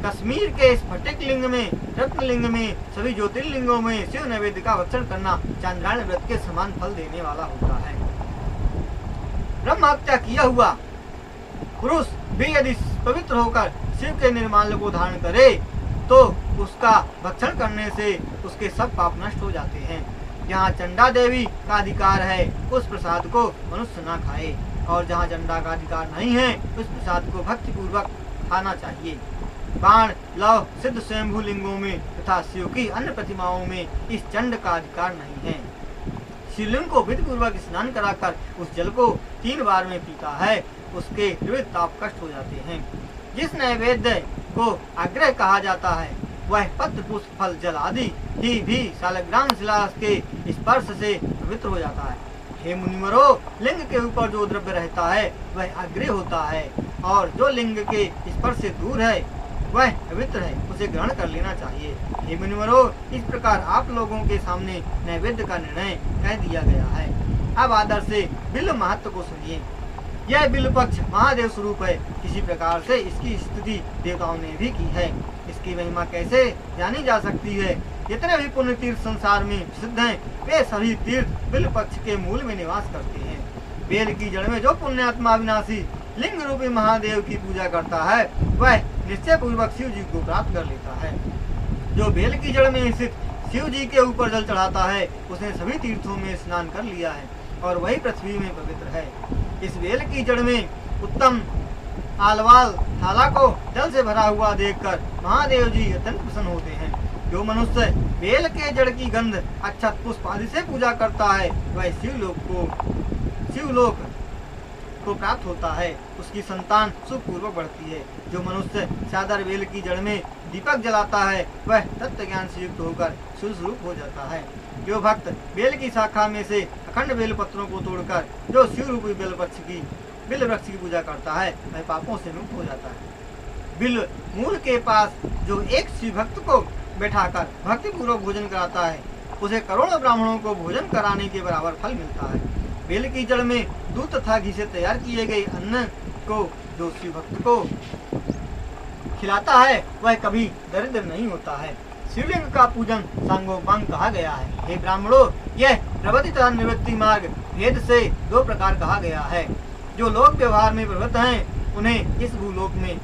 कश्मीर के स्फटिक लिंग में, रत्न लिंग में, सभी ज्योतिर्लिंगों में शिव नैवेद्य का भक्षण करना चांद्रायण व्रत के समान फल देने वाला होता है। ब्रह्म हत्या किया हुआ पुरुष भी यदि पवित्र होकर शिव के निर्माल्य को धारण करे तो उसका भक्षण करने से उसके सब पाप नष्ट हो जाते हैं। जहाँ चंडा देवी का अधिकार है, उस प्रसाद को मनुष्य न खाए, और जहाँ चंडा का अधिकार नहीं है, उस प्रसाद को भक्ति पूर्वक खाना चाहिए। बाण, लव, सिद्ध स्वयंभू लिंगों में तथा शिव की अन्य प्रतिमाओं में इस चंड का अधिकार नहीं है। शिवलिंग को विधि पूर्वक स्नान कराकर उस जल को 3 बार में पीता है, उसके विविध ताप कष्ट हो जाते हैं। जिस नैवेद्य को आग्रह कहा जाता है, वह पत्र, पुष्प, फल, जल आदि ही भी सालग्राम शिला के स्पर्श से पवित्र हो जाता है। हे मुनिवरों, लिंग के ऊपर जो द्रव्य रहता है वह आग्रह होता है, और जो लिंग के स्पर्श से दूर है वह पवित्र है, उसे ग्रहण कर लेना चाहिए। हे मुनिवरों, इस प्रकार आप लोगों के सामने नैवेद्य का निर्णय कह दिया गया है। अब आदर से बिल्व महत्व को सुनिए। यह बिल्व पक्ष महादेव स्वरूप है। किसी प्रकार से इसकी स्तुति देवताओं ने भी की है। इसकी महिमा कैसे जानी जा सकती है? जितने भी पुण्य तीर्थ संसार में प्रसिद्ध हैं, वे सभी तीर्थ बिल्व पक्ष के मूल में निवास करते हैं। बेल की जड़ में जो पुण्यात्मा अविनाशी लिंग रूपी महादेव की पूजा करता है, वह निश्चय पूर्वक शिव जी को प्राप्त कर लेता है। जो बेल की जड़ में स्थित शिव जी के ऊपर जल चढ़ाता है, उसने सभी तीर्थों में स्नान कर लिया है और वही पृथ्वी में पवित्र है। इस बेल की जड़ में उत्तम आलवाल थाला को जल से भरा हुआ देखकर महादेव जी अत्यंत प्रसन्न होते हैं। जो मनुष्य बेल के जड़ की गंध, अक्षत, पुष्प आदि से पूजा करता है, वह शिवलोक को प्राप्त होता है। उसकी संतान सुखपूर्वक बढ़ती है। जो मनुष्य सादर बेल की जड़ में दीपक जलाता है, वह तत्व ज्ञान से युक्त होकर शिव स्वरूप हो जाता है। जो भक्त बेल की शाखा में से अखंड बेल पत्रों को तोड़कर जो शिव रूपी बेल वृक्ष की पूजा करता है, वह पापों से मुक्त हो जाता है। बिल्व मूल के पास जो एक शिव भक्त को बैठाकर भक्ति पूर्वक भोजन कराता है, उसे करोड़ों ब्राह्मणों को भोजन कराने के बराबर फल मिलता है। बेल की जड़ में दूध तथा घी से तैयार किए गए अन्न को जो शिव भक्त को खिलाता है, वह कभी दरिद्र नहीं होता है। शिवलिंग का पूजन सांगोपांग कहा गया है। हे ब्राह्मणों, यह प्रवृत्ति तथा निवृत्ति मार्ग भेद से 2 प्रकार कहा गया है। जो लोग व्यवहार में प्रवृत्त हैं, उन्हें इस भूलोक में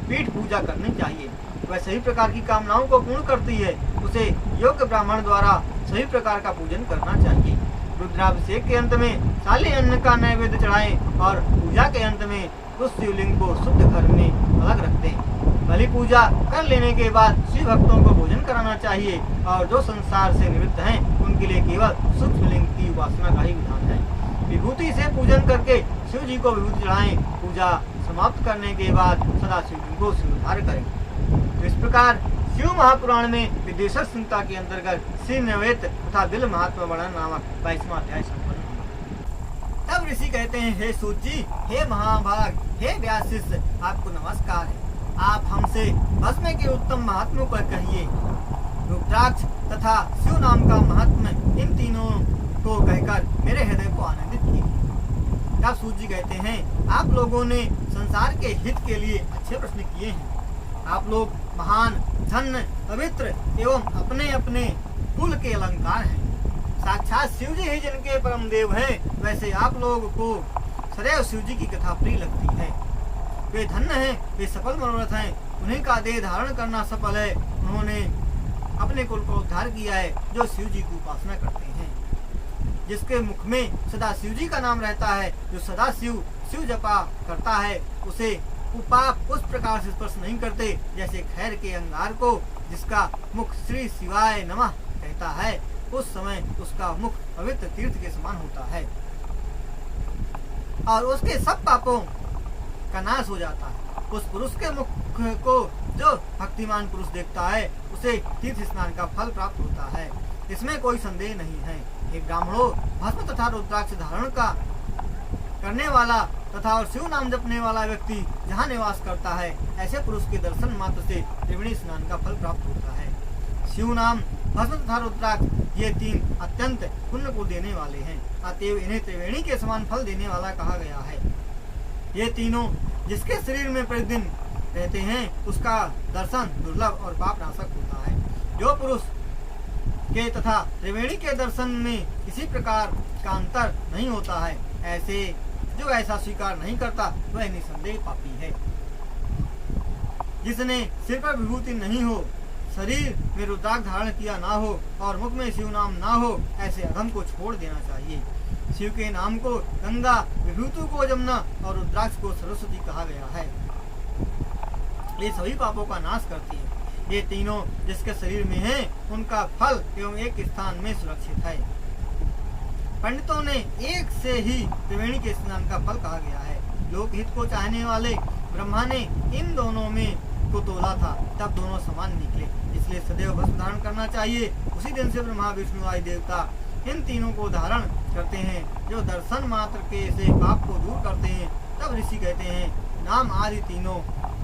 पीठ पूजा करनी चाहिए। वह सभी प्रकार की कामनाओं को पूर्ण करती है। उसे योग्य ब्राह्मण द्वारा सभी प्रकार का पूजन करना चाहिए। रुद्राभिषेक के अंत में साले अन्न का नैवेद्य चढ़ाएं और पूजा के अंत में उस शिवलिंग को शुद्ध घर में अलग रख दें। बलि पूजा कर लेने के बाद शिव भक्तों को भोजन कराना चाहिए, और जो संसार से निवृत्त हैं, उनके लिए केवल सूक्ष्म लिंग की उपासना का ही विधान है। विभूति से पूजन करके शिव जी को विभूति चढ़ाएं। पूजा समाप्त करने के बाद सदा शिवलिंग को शिरोधार्य करें। तो इस प्रकार शिव महापुराण में विदेशर संहिता के अंतर्गत शिव नैवेद्य तथा बिल्व महात्मा वर्णन नामक 22वां अध्याय संपन्न हुआ। तब ऋषि कहते हैं, हे सूत जी, हे महाभाग, हे व्यास शिष्य, आपको नमस्कार है। आप हमसे भस्म के उत्तम महात्म्यों को कहिए। रुद्राक्ष तथा शिव नाम का महात्म्य, इन तीनों को कहकर मेरे हृदय को आनंदित किए। तब सूत जी कहते हैं, आप लोगों ने संसार के हित के लिए अच्छे प्रश्न किए हैं। आप लोग महान, धन्य, पवित्र एवं अपने अपने कुल के अलंकार हैं। साक्षात शिव जी ही जिनके परम देव हैं, वैसे आप लोग को सदैव शिव जी की कथा प्रिय लगती है। वे धन्य हैं, वे सफल मनोरथ हैं, उन्हीं का देह धारण करना सफल है। उन्होंने अपने कुल को उद्धार किया है, जो शिव जी की उपासना करते हैं। जिसके मुख में सदा शिव जी का नाम रहता है, जो सदा शिव जपा करता है, उसे पाप उस प्रकार से स्पर्श नहीं करते जैसे खैर के अंगार को, जिसका मुख श्री शिवाय नमः कहता है, उस समय उसका मुख पवित्र तीर्थ के समान होता है और उसके सब पापों का नाश हो जाता है। उस पुरुष के मुख को जो भक्तिमान पुरुष देखता है उसे तीर्थ स्नान का फल प्राप्त होता है, इसमें कोई संदेह नहीं है। हे ब्राह्मणों, भस्म तथा रुद्राक्ष धारण का करने वाला तथा और शिव नाम जपने वाला व्यक्ति जहाँ निवास करता है, ऐसे पुरुष के दर्शन मात्र से त्रिवेणी स्नान का फल प्राप्त होता है। शिव नाम, भस्म तथा रुद्राक्ष ये तीन अत्यंत पुण्य को देने वाले हैं, अतएव इन्हें त्रिवेणी के समान फल देने वाला कहा गया है। ये तीनों जिसके शरीर में प्रतिदिन रहते हैं उसका दर्शन दुर्लभ और पाप नाशक होता है। जो पुरुष के तथा त्रिवेणी के दर्शन में किसी प्रकार का अंतर नहीं होता है, ऐसे जो ऐसा स्वीकार नहीं करता वह निसंदेह पापी है। जिसने सिर पर विभूति नहीं हो, शरीर में रुद्राक्ष धारण किया ना हो और मुख में शिव नाम ना हो, ऐसे अधम को छोड़ देना चाहिए। शिव के नाम को गंगा, विभूति को जमुना और रुद्राक्ष को सरस्वती कहा गया है। ये सभी पापों का नाश करती है। ये तीनों जिसके शरीर में हैं, उनका फल एवं एक स्थान में सुरक्षित है। पंडितों ने एक से ही त्रिवेणी के स्नान का फल कहा गया है। लोकहित को चाहने वाले ब्रह्मा ने इन दोनों में को तोला था, तब दोनों समान निकले, इसलिए सदैव भस्म धारण करना चाहिए। उसी दिन से ब्रह्मा, विष्णु आदि देवता इन तीनों को धारण करते हैं, जो दर्शन मात्र के से पाप को दूर करते हैं। तब ऋषि कहते हैं, नाम आदि तीनों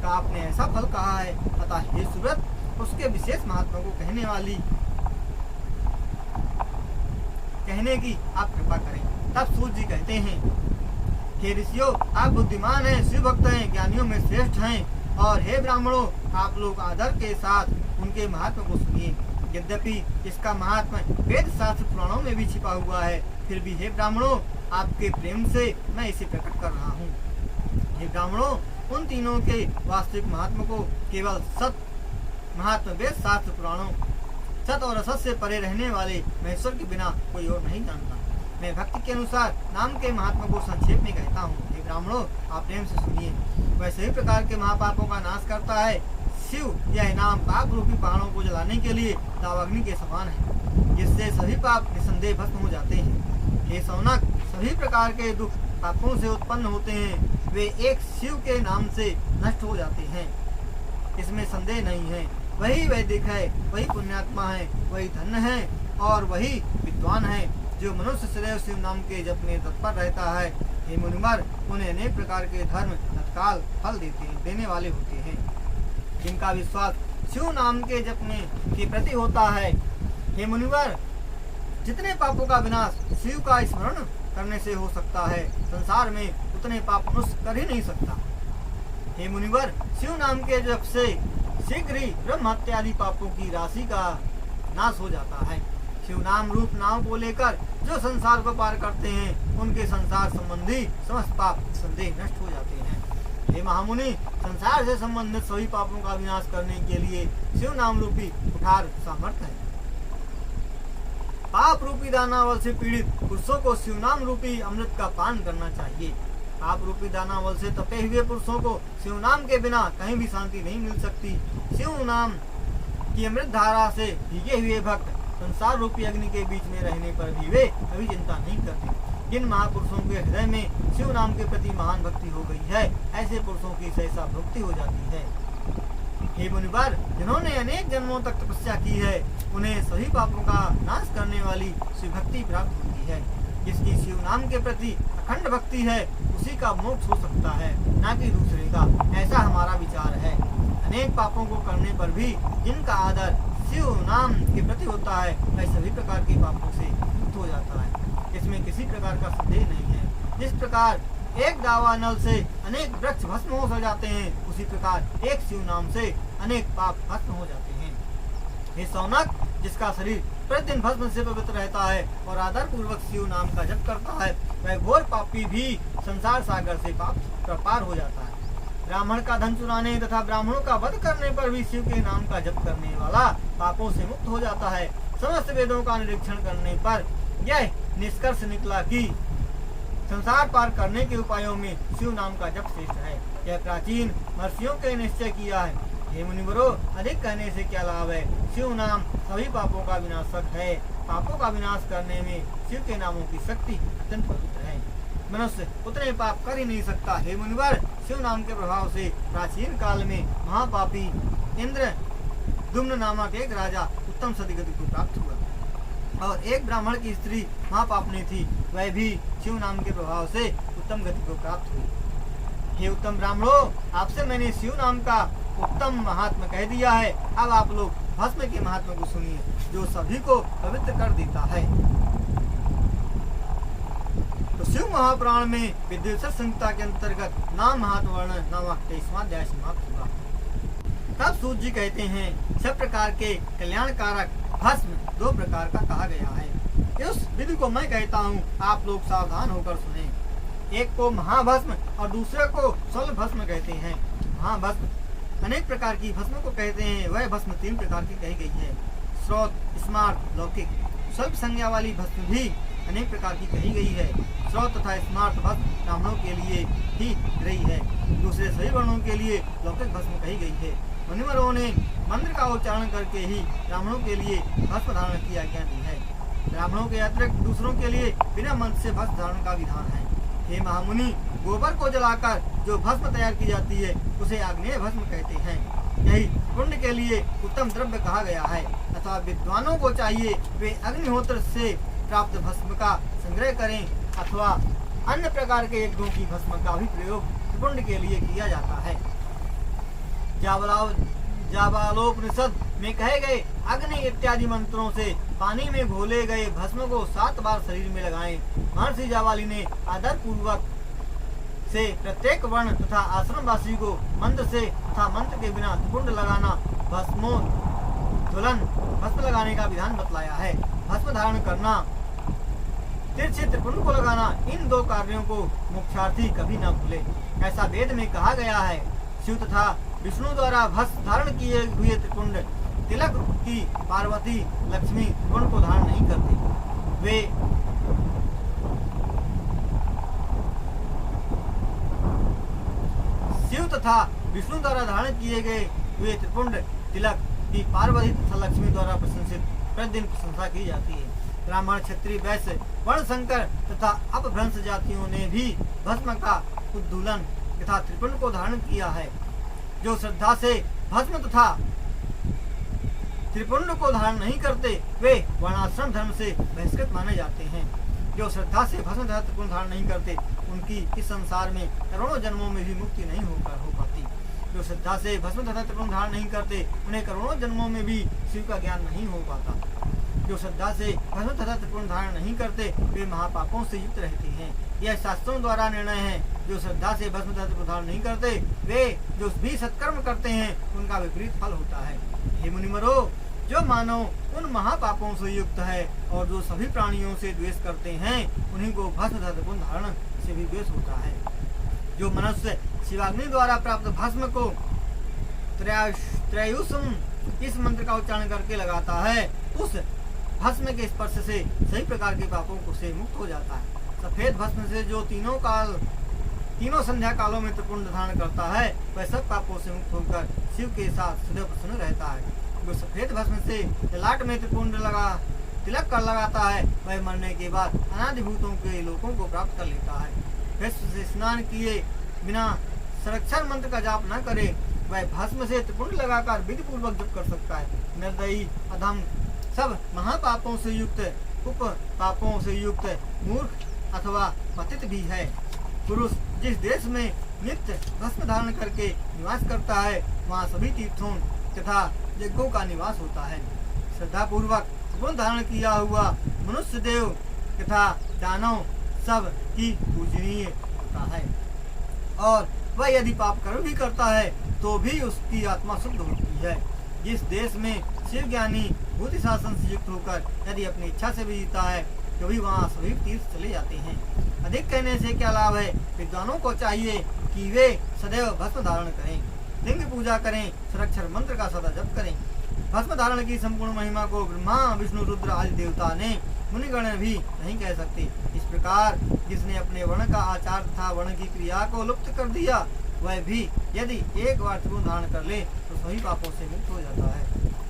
का आपने ऐसा फल कहा है, अतः हे सुव्रत, उसके विशेष महात्मा को कहने की आप कृपा करें। तब सूर्य जी कहते हैं, हे ऋषियों, आप बुद्धिमान हैं, शिव भक्त हैं, ज्ञानियों में श्रेष्ठ हैं, और हे ब्राह्मणों, आप लोग आदर के साथ उनके महात्मा को सुनिए। यद्यपि इसका महात्मा वेद शास्त्र पुराणों में भी छिपा हुआ है, फिर भी हे ब्राह्मणों, आपके प्रेम से मैं इसे प्रकट कर रहा हूँ। हे ब्राह्मणों, उन तीनों के वास्तविक महात्मा को केवल सत महात्मा वेद शास्त्र पुराणों, सत और असत से परे रहने वाले महेश्वर के बिना कोई और नहीं जानता। मैं भक्ति के अनुसार नाम के महात्मा को संक्षेप में कहता हूँ। हे ब्राह्मणों, आप प्रेम से सुनिए। वह सभी प्रकार के महापापों का नाश करता है। शिव यह नाम पाप रूपी पहाड़ों को जलाने के लिए दावाग्नि के समान है, जिससे सभी पाप निसंदेह भस्म हो जाते हैं। हे सौनक, सभी प्रकार के दुख पापों से उत्पन्न होते हैं, वे एक शिव के नाम से नष्ट हो जाते हैं, इसमें संदेह नहीं है। वही वैदिक है, वही पुण्यात्मा है, वही धन्य है और वही विद्वान है, जो मनुष्य सदैव शिव नाम के जप में तत्पर रहता है। हे मुनिवर, उन्हें अनेक प्रकार के धर्म तत्काल फल देने वाले होते हैं, जिनका विश्वास शिव नाम के जप में के प्रति होता है। हे मुनिवर, जितने पापों का विनाश शिव का स्मरण करने से हो सकता है, संसार में उतने पाप मनुष्य कर ही नहीं सकता। हे मुनिवर, शिव नाम के जप से शीघ्र ही ब्रह्म हत्या आदि पापों की राशि का नाश हो जाता है। शिव नाम रूप नाव को लेकर जो संसार को पार करते हैं, उनके संसार संबंधी समस्त पाप संदेह नष्ट हो जाते हैं। हे महामुनि, संसार से संबंधित सभी पापों का विनाश करने के लिए शिव नाम रूपी कुठार सामर्थ्य है। पाप रूपी दानावल से पीड़ित पुरुषों को शिव नाम रूपी अमृत का पान करना चाहिए। पाप रूपी दानावल से तपे हुए पुरुषों को शिव नाम के बिना कहीं भी शांति नहीं मिल सकती। शिव नाम की अमृत धारा से भीगे हुए भक्त संसार रूपी अग्नि के बीच में रहने पर भी वे कभी चिंता नहीं करते। जिन महापुरुषों के हृदय में शिव नाम के प्रति महान भक्ति हो गई है, ऐसे पुरुषों की सहसा भक्ति हो जाती है। हे मुनिवर, जिन्होंने अनेक जन्मों तक तपस्या की है, उन्हें सभी पापों का नाश करने वाली शिव भक्ति प्राप्त होती है। जिसकी शिव नाम के प्रति अखंड भक्ति है, उसी का मोक्ष हो सकता है, न कि दूसरे का। ऐसा हमारा विचार है। अनेक पापों को करने पर भी जिनका आदर शिव नाम के प्रति होता है, वह सभी प्रकार के पापों से मुक्त हो जाता है। इसमें किसी प्रकार का संदेह नहीं है। जिस प्रकार एक दावानल से अनेक वृक्ष भस्म हो जाते हैं, उसी प्रकार एक शिव नाम से अनेक पाप भस्म हो जाते हैं। हे सौनक, जिसका शरीर प्रतिदिन भस्म से पवित्र रहता है और आदर पूर्वक शिव नाम का जप करता है, वह घोर पापी भी संसार सागर से पाप पार हो जाता है। ब्राह्मण का धन चुराने तथा ब्राह्मणों का वध करने पर भी शिव के नाम का जप करने वाला पापों से मुक्त हो जाता है। समस्त वेदों का निरीक्षण करने पर यह निष्कर्ष निकला कि संसार पार करने के उपायों में शिव नाम का जप श्रेष्ठ है। यह प्राचीन महर्षियों के निश्चय किया है। हे मुनिवरों, अधिक कहने से क्या लाभ है। शिव नाम सभी पापों का विनाशक है। पापों का विनाश करने में शिव के नामों की शक्ति अत्यंत पवित्र है। मनुष्य उतने पाप कर ही नहीं सकता। हे मुनिवर, शिव नाम के प्रभाव से प्राचीन काल में महापापी इंद्र दुम्न नामक एक राजा उत्तम सदगति को प्राप्त हुआ और एक ब्राह्मण की स्त्री महापापनी थी, वह भी शिव नाम के प्रभाव से उत्तम गति को प्राप्त हुई। हे उत्तम ब्राह्मणों, आपसे मैंने शिव नाम का उत्तम महात्मा कह दिया है। अब आप लोग भस्म के महात्मा को सुनिए, जो सभी को पवित्र कर देता है। तो शिव महापुराण में विद्वेषक संहिता के अंतर्गत नाम महात्मा वर्णन नामक 23वां अध्याय समाप्त हुआ। तब सूत जी कहते हैं, सब प्रकार के कल्याणकारक भस्म 2 प्रकार का कहा गया है। उस विधि को मैं कहता हूँ, आप लोग सावधान होकर सुने। एक को महाभस्म और दूसरे को स्वल्प भस्म कहते हैं। महाभस्म अनेक प्रकार की भस्म को कहते हैं। वह भस्म 3 प्रकार की कही गई है, स्रोत, स्मार्त, लौकिक। स्वल्प संज्ञा वाली भस्म भी अनेक प्रकार की कही गई है। स्रोत तथा स्मार्त भस्म ब्राह्मणों के लिए ही रही है, दूसरे सभी वर्णों के लिए लौकिक भस्म कही गई है। मुनिवरों ने मंत्र का उच्चारण करके ही ब्राह्मणों के लिए भस्म धारण की आज्ञा दी है। ब्राह्मणों के अतिरिक्त दूसरों के लिए बिना मंत्र से भस्म धारण का विधान है। हे महामुनि, गोबर को जलाकर जो भस्म तैयार की जाती है उसे आग्नेय भस्म कहते हैं। यही पुण्य के लिए उत्तम द्रव्य कहा गया है। अथवा विद्वानों को चाहिए वे अग्निहोत्र से प्राप्त भस्म का संग्रह करें अथवा अन्य प्रकार के यज्ञों की भस्म का भी प्रयोग पुण्य के लिए किया जाता है। जाबालोपनिषद में कहे गए अग्नि इत्यादि मंत्रों से पानी में घोले गए भस्म को 7 बार शरीर में लगाएं। महर्षि जाबाली ने आदर पूर्वक से प्रत्येक वर्ण तथा आश्रमवासी को मंत्र से तथा मंत्र के बिना त्रिपुंड लगाना भस्मोद्धुलन भस्म लगाने का विधान बतलाया है। भस्म धारण करना, तिरछे त्रिपुंड को लगाना, इन 2 कार्यों को मोक्षार्थी कभी न भूले, ऐसा वेद में कहा गया है। शिव तथा विष्णु द्वारा भस्म धारण किए हुए त्रिपुंड तिलक की पार्वती लक्ष्मी त्रिपुंड को धारण नहीं करते। वे शिव तथा विष्णु द्वारा धारण किए गए हुए त्रिपुंड तिलक की पार्वती तथा लक्ष्मी द्वारा प्रशंसित प्रतिदिन प्रशंसा की जाती है। ब्राह्मण, क्षत्रिय, वैश्य, वर्ण संकर तथा अपभ्रंश जातियों ने भी भस्म का उद्धूलन तथा त्रिपुंड को धारण किया है। जो श्रद्धा से भस्म तथा त्रिपुंड को धारण नहीं करते वे वर्णाश्रम धर्म से बहिष्कृत माने जाते हैं। जो श्रद्धा से भस्म तथा त्रिपुंड धारण नहीं करते उनकी इस संसार में करोड़ों जन्मों में भी मुक्ति नहीं हो पाती। जो श्रद्धा से भस्म तथा त्रिपुंड धारण नहीं करते उन्हें करोड़ों जन्मों में भी शिव का ज्ञान नहीं हो पाता। जो श्रद्धा से भस्म तथा त्रिपुंड धारण नहीं करते वे महापापों से युक्त रहते हैं। यह शास्त्रों द्वारा निर्णय है। जो श्रद्धा से भस्म तथा त्रिपुंड धारण नहीं करते वे जो भी सत्कर्म करते हैं उनका विपरीत फल होता है। हे मुनिवरो, जो मानव उन महापापों से युक्त है और जो सभी प्राणियों से द्वेष करते हैं उन्हीं को भस्म तथा त्रिपुंड धारण से भी द्वेष होता है। जो मनुष्य शिवाग्नि द्वारा प्राप्त भस्म को त्रयुषम इस मंत्र का उच्चारण करके लगाता है उस भस्म के स्पर्श से सभी प्रकार के पापों को से मुक्त हो जाता है। सफेद भस्म से जो तीनों संध्या कालों में त्रिपुंड धारण करता है वह सब पापों से मुक्त होकर शिव के साथ सदैव प्रसन्न रहता है। जो सफेद भस्म से ललाट में त्रिपुंड तिलक कर लगाता है वह मरने के बाद अनादि भूतों के लोकों को प्राप्त कर लेता है। भस्म से स्नान किए बिना संरक्षण मंत्र का जाप न करे वह भस्म से त्रिपुंड लगाकर विधि पूर्वक जप कर सकता है। निर्दयी, अधम, सब महापापों से युक्त, उप पापों से युक्त, मूर्ख अथवा पतित भी है। पुरुष जिस देश में नित्य भस्म धारण करके निवास करता है वहाँ सभी तीर्थों तथा यज्ञों का निवास होता है। श्रद्धा पूर्वक त्रिपुंड धारण किया हुआ मनुष्य देव तथा दानव सब की पूजनीय होता है और वह यदि पाप कर्म भी करता है तो भी उसकी आत्मा शुद्ध होती है। जिस देश में शिव ज्ञानी बुद्धि शासन से युक्त होकर यदि अपनी इच्छा से भी जीता है तो भी वहाँ सभी तीर्थ चले जाते हैं। अधिक कहने से क्या लाभ है। विद्वानों को चाहिए कि वे सदैव भस्म धारण करें, लिंग पूजा करें, सुरक्षर मंत्र का सदा जप करें। भस्म धारण की संपूर्ण महिमा को ब्रह्मा, विष्णु, रुद्र आदि देवता ने मुनिगण भी नहीं कह सकते। इस प्रकार जिसने अपने वर्ण का आचार तथा वर्ण की क्रिया को लुप्त कर दिया वह भी यदि एक बार त्रिपुंड धारण कर ले तो सभी पापों से मुक्त हो जाता है।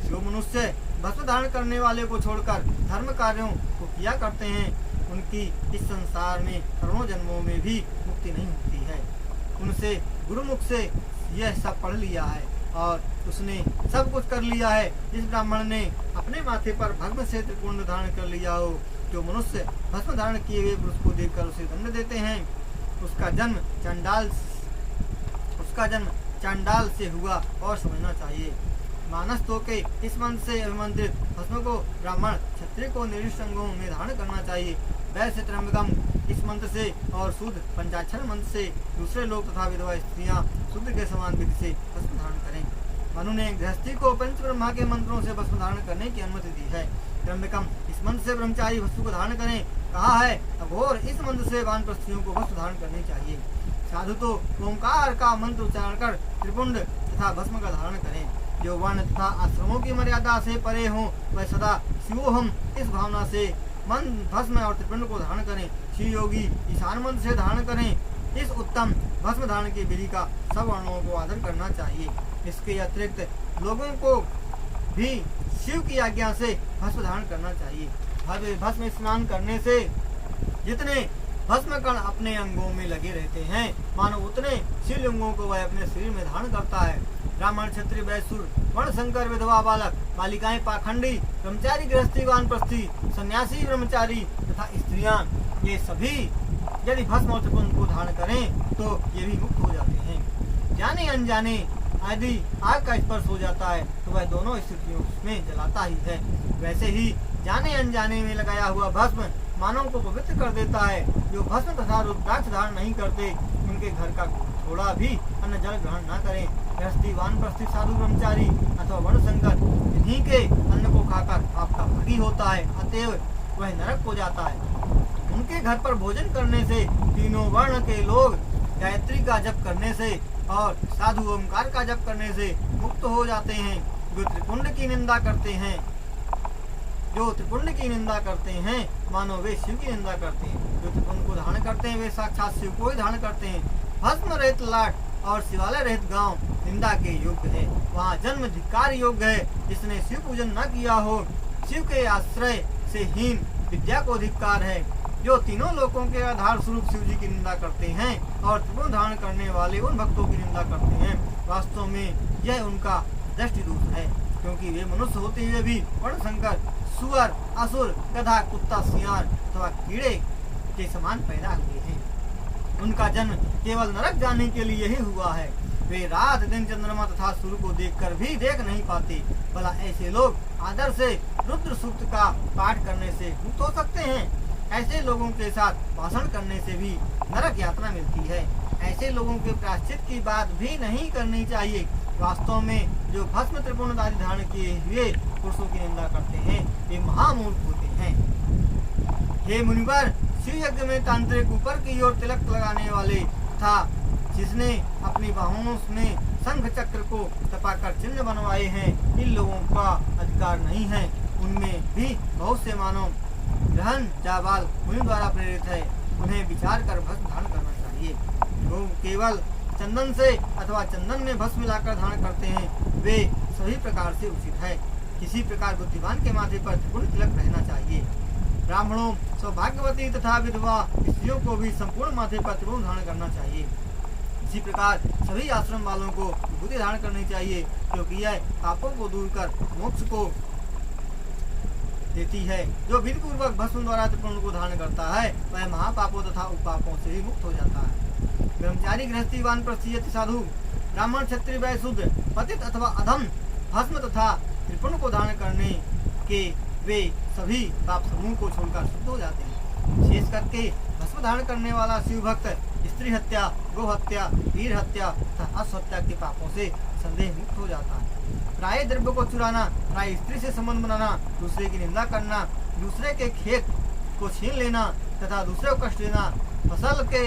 जो मनुष्य भस्म धारण करने वाले को छोड़कर धर्म कार्यों को किया करते हैं उनकी इस संसार में करोड़ों जन्मों में भी मुक्ति नहीं होती है। उनसे गुरुमुख से यह सब पढ़ लिया है और उसने सब कुछ कर लिया है। जिस ब्राह्मण ने अपने माथे पर भस्म से त्रिपुंड धारण कर लिया हो, जो मनुष्य भस्म धारण किए हुए पुरुष को देखकर उसे दंड देते हैं, उसका जन्म चांडाल से हुआ और समझना चाहिए। मानस तो के इस मंत्र से अभिमंत्रित भस्म को ब्राह्मण क्षत्रिय को निर्दिष्ट अंगों में धारण करना चाहिए। वैसे त्र्यंबकम इस मंत्र से और शुद्ध पंचाक्षर मंत्र से दूसरे लोग तथा विधवा स्त्रियां शुद्ध के समान विधि से भस्म धारण करें। मनु ने गृहस्थी को पंच ब्रह्मा के मंत्रों से भस्म धारण करने की अनुमति दी है। त्र्यंबकम इस मंत्र से ब्रह्मचारी वस्तु को धारण करें कहा है, अघोर इस मंत्र से वानप्रस्थियों को वस्त्र धारण करनी चाहिए। साधु तो ओंकार का मंत्र उच्चारण कर त्रिपुंड तथा भस्म का धारण करें। जो वर्ण तथा आश्रमों की मर्यादा से परे हो, वह सदा शिवोहम इस भावना से मन भस्म और त्रिपुंड को धारण करें। शिव योगी ईशान मंत्र से धारण करें। इस उत्तम भस्म धारण की विधि का सब वर्णों को आदर करना चाहिए। इसके अतिरिक्त लोगों को भी शिव की आज्ञा से भस्म धारण करना चाहिए। भस्म स्नान करने से जितने भस्म कण अपने अंगों में लगे रहते हैं, मानो उतने शिवलिंगों को वह अपने शरीर में धारण करता है। ब्राह्मण, क्षत्रिय, वैश्य, वर्ण संकर, विधवा, बालक, बालिकाएं, पाखंडी, ब्रह्मचारी, गृहस्थी, वानप्रस्थी, सन्यासी, ब्रह्मचारी तथा स्त्रियां, ये सभी यदि भस्म और त्रिपुंड को धारण करें तो ये भी मुक्त हो जाते हैं। जाने अनजाने यदि आग का स्पर्श हो जाता है तो वह दोनों स्थितियों में जलाता ही है। वैसे ही जाने अनजाने में लगाया हुआ भस्म मानव को पवित्र कर देता है। जो भस्म तथा रुद्राक्ष धारण नहीं करते, उनके घर का थोड़ा भी अन्न जल ग्रहण न करें। गृहस्थी, वानप्रस्थी, साधु, ब्रह्मचारी अथवा वर्ण संकर इन्हीं के अन्न को खाकर आपका भागी होता है, अतएव वह नरक हो जाता है। उनके घर पर भोजन करने से तीनों वर्ण के लोग गायत्री का जप करने से और साधु ओंकार का जप करने से मुक्त हो जाते हैं। जो त्रिपुंड की निंदा करते हैं मानो वे शिव की निंदा करते हैं। जो त्रिपुंड को धारण करते हैं वे साक्षात शिव को ही धारण करते हैं। भस्म रहित लाट और शिवालय रहित गांव निंदा के योग्य है, वहाँ जन्म धिक्कार योग्य है। जिसने शिव पूजन न किया हो, शिव के आश्रय से हीन विद्या को धिक्कार है। जो तीनों लोकों के आधार स्वरूप शिव जी की निंदा करते हैं और त्रिपुंड धारण करने वाले उन भक्तों की निंदा करते हैं, वास्तव में यह उनका दृष्टि दोष है, क्योंकि वे मनुष्य होते हुए भी वर्ण संकर, सुअर, असुर, गधा, कुत्ता, सियार अथवा कीड़े के समान पैदा हुए हैं। उनका जन्म केवल नरक जाने के लिए ही हुआ है। वे रात दिन चंद्रमा तथा सूर्य को देखकर भी देख नहीं पाते। भला ऐसे लोग आदर से रुद्र सूक्त का पाठ करने से मुक्त हो सकते हैं? ऐसे लोगों के साथ भाषण करने से भी नरक यात्रा मिलती है। ऐसे लोगों के प्रायश्चित की बात भी नहीं करनी चाहिए। वास्तव में जो भस्म त्रिपुंड आदि धारण किए हुए पुरुषों की निंदा करते हैं, वे महामूर्ख होते हैं। हे मुनिवर, शिव यज्ञ में तांत्रिक ऊपर की ओर तिलक लगाने वाले था, जिसने अपनी बाहों में शंख चक्र को तपाकर चिन्ह बनवाए हैं, इन लोगों का अधिकार नहीं है। उनमें भी बहुत से मानव ग्रहण जाबाल मुनि द्वारा प्रेरित है। उन्हें विचार कर भस्म धारण करना चाहिए। जो केवल चंदन से अथवा चंदन में भस्म मिलाकर धारण करते हैं, वे सभी प्रकार से उचित है। किसी प्रकार बुद्धिमान के माथे पर त्रिपुंड तिलक रहना चाहिए। ब्राह्मणों, सौभाग्यवती तथा विधवा स्त्रियों को भी संपूर्ण माथे पर त्रिपुंड धारण करना चाहिए। इसी प्रकार सभी आश्रम वालों को विभूति धारण करनी चाहिए, क्योंकि यह पापों को दूर कर मोक्ष को देती है। जो विधि पूर्वक भस्म द्वारा त्रिपुंड को धारण करता है, वह महापापों तथा उपापों से भी मुक्त हो जाता है। ब्रह्मचारी, गृहस्थी, वानप्रस्थी, साधु, ब्राह्मण, क्षत्रिय, वैश्य, शूद्र, पतित अथवा अधम भस्म तथा त्रिपुंड को धारण करने के वे सभी पाप समूह को छोड़कर शुद्ध हो जाते हैं। विशेष करके भस्म धारण करने वाला शिव भक्त स्त्री हत्या, गो हत्या, वीर हत्या तथा अश्वहत्या के पापों से संदेह मुक्त हो जाता है। प्राय द्रव्य को चुराना, प्राय स्त्री से संबंध बनाना, दूसरे की निंदा करना, दूसरे के खेत को छीन लेना तथा दूसरे को कष्ट देना, फसल के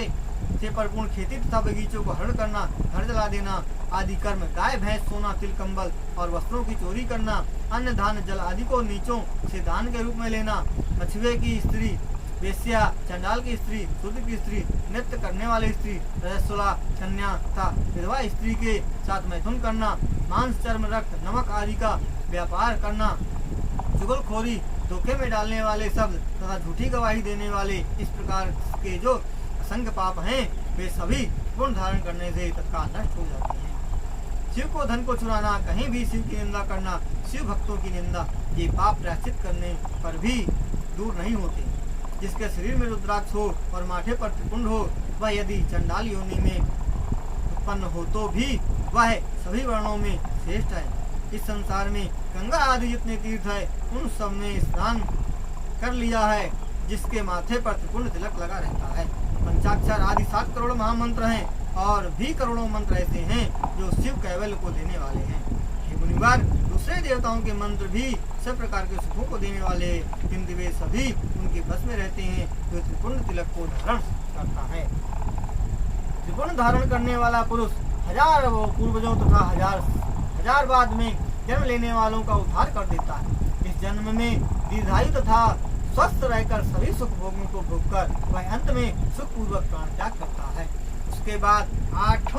से परिपूर्ण खेती तथा बगीचों को हरण करना, घर जला देना आदि कर्म, गाय, भैंस, सोना, तिल, कंबल और वस्त्रों की चोरी करना, अन्न, धान, जल आदि को नीचों से दान के रूप में लेना, मछुए की स्त्री, वेश्या, चंडाल की स्त्री, शूद्र की स्त्री, नृत्य करने वाली स्त्री, रजस्वला, कन्या तथा विधवा स्त्री के साथ मैथुन करना, मांस, चर्म, रक्त, नमक आदि का व्यापार करना, चुगलखोरी, धोखे में डालने वाले शब्द तथा झूठी गवाही देने वाले, इस प्रकार के जो असंख्य पाप हैं, वे सभी त्रिपुंड धारण करने से तत्काल नष्ट हो जाती है। शिव को धन को चुराना, कहीं भी शिव की निंदा करना, शिव भक्तों की निंदा, ये पाप प्रायश्चित करने पर भी दूर नहीं होते। जिसके शरीर में रुद्राक्ष हो और माथे पर त्रिपुंड हो, वह यदि चंडाल योनि में उत्पन्न हो तो भी वह सभी वर्णों में श्रेष्ठ है। इस संसार में गंगा आदि जितने तीर्थ है उन सब में स्नान कर लिया है जिसके माथे पर त्रिपुंड तिलक लगा रहता है। पंचाक्षर आदि 7 करोड़ महामंत्र हैं और भी करोड़ों मंत्र ऐसे हैं जो शिव कैवल्य को देने वाले हैं। हे मुनिवर, दूसरे देवताओं के मंत्र भी सब प्रकार के सुखों को देने वाले, किंतु वे सभी उनके बस में रहते हैं जो त्रिपुंड तिलक को धारण करता है। त्रिपुंड धारण करने वाला पुरुष हजार पूर्वजों तथा हजार बाद में जन्म लेने वालों का उद्धार कर देता है। इस जन्म में दीर्घायु तथा स्वस्थ रहकर सभी सुख भोगों को भोगकर वह अंत में सुख पूर्वक प्राण त्याग करता है। उसके बाद 8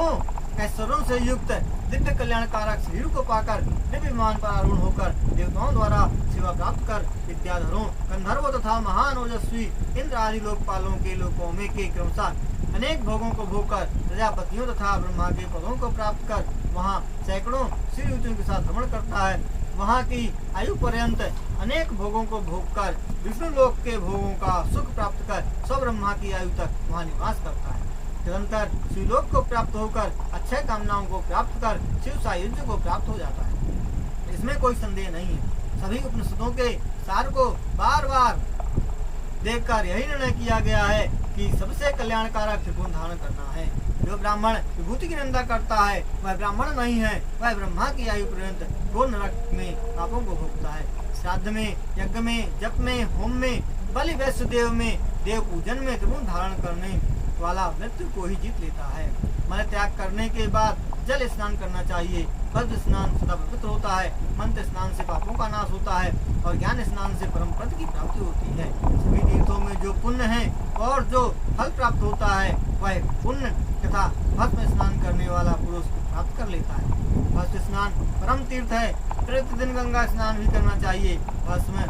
ऐश्वर्यों से युक्त दिव्य कल्याणकारक शरीर को पाकर दिव्य विमान पर आरूढ़ होकर देवताओं द्वारा सेवा प्राप्त कर विद्याधरों, गंधर्वों तथा महान ओजस्वी इंद्र आदि लोकपालों के लोकों में के क्रमशः अनेक भोगों को भोगकर प्रजापतियों तथा ब्रह्मा के पदों को प्राप्त कर वहाँ सैकड़ों श्रीयुतियों के साथ भ्रमण करता है। वहाँ की आयु पर्यंत अनेक भोगों को भोगकर विष्णु लोक के भोगों का सुख प्राप्त कर स्व ब्रह्मा की आयु तक वहाँ निवास करता है। निरंतर शिवलोक को प्राप्त होकर अक्षय कामनाओं को प्राप्त कर शिव सायुज्य को प्राप्त हो जाता है। इसमें कोई संदेह नहीं है। सभी उपनिषदों के सार को बार बार देखकर यही निर्णय किया गया है कि सबसे कल्याणकारक त्रिपुंड धारण करना है। जो ब्राह्मण विभूति की निंदा करता है वह ब्राह्मण नहीं है, वह ब्रह्मा की आयु पर्यंत घोर नरक में पापों को भोगता है। श्राद्ध में, यज्ञ में, जप में, होम में, बलि वैश्य देव में, देव पूजन में त्रिपुंड धारण करने वाला मृत्यु को ही जीत लेता है। मल त्याग करने के बाद जल स्नान करना चाहिए। वज्र स्नान सदा पवित्र होता है। मंत्र स्नान से पापों का नाश होता है और ज्ञान स्नान से परम पद की प्राप्ति होती है। सभी तीर्थों में जो पुण्य है और जो फल प्राप्त होता है वह पुण्य तथा भस्म स्नान करने वाला पुरुष प्राप्त कर लेता है। भस्म स्नान परम तीर्थ है। प्रतिदिन गंगा स्नान भी करना चाहिए। भस्म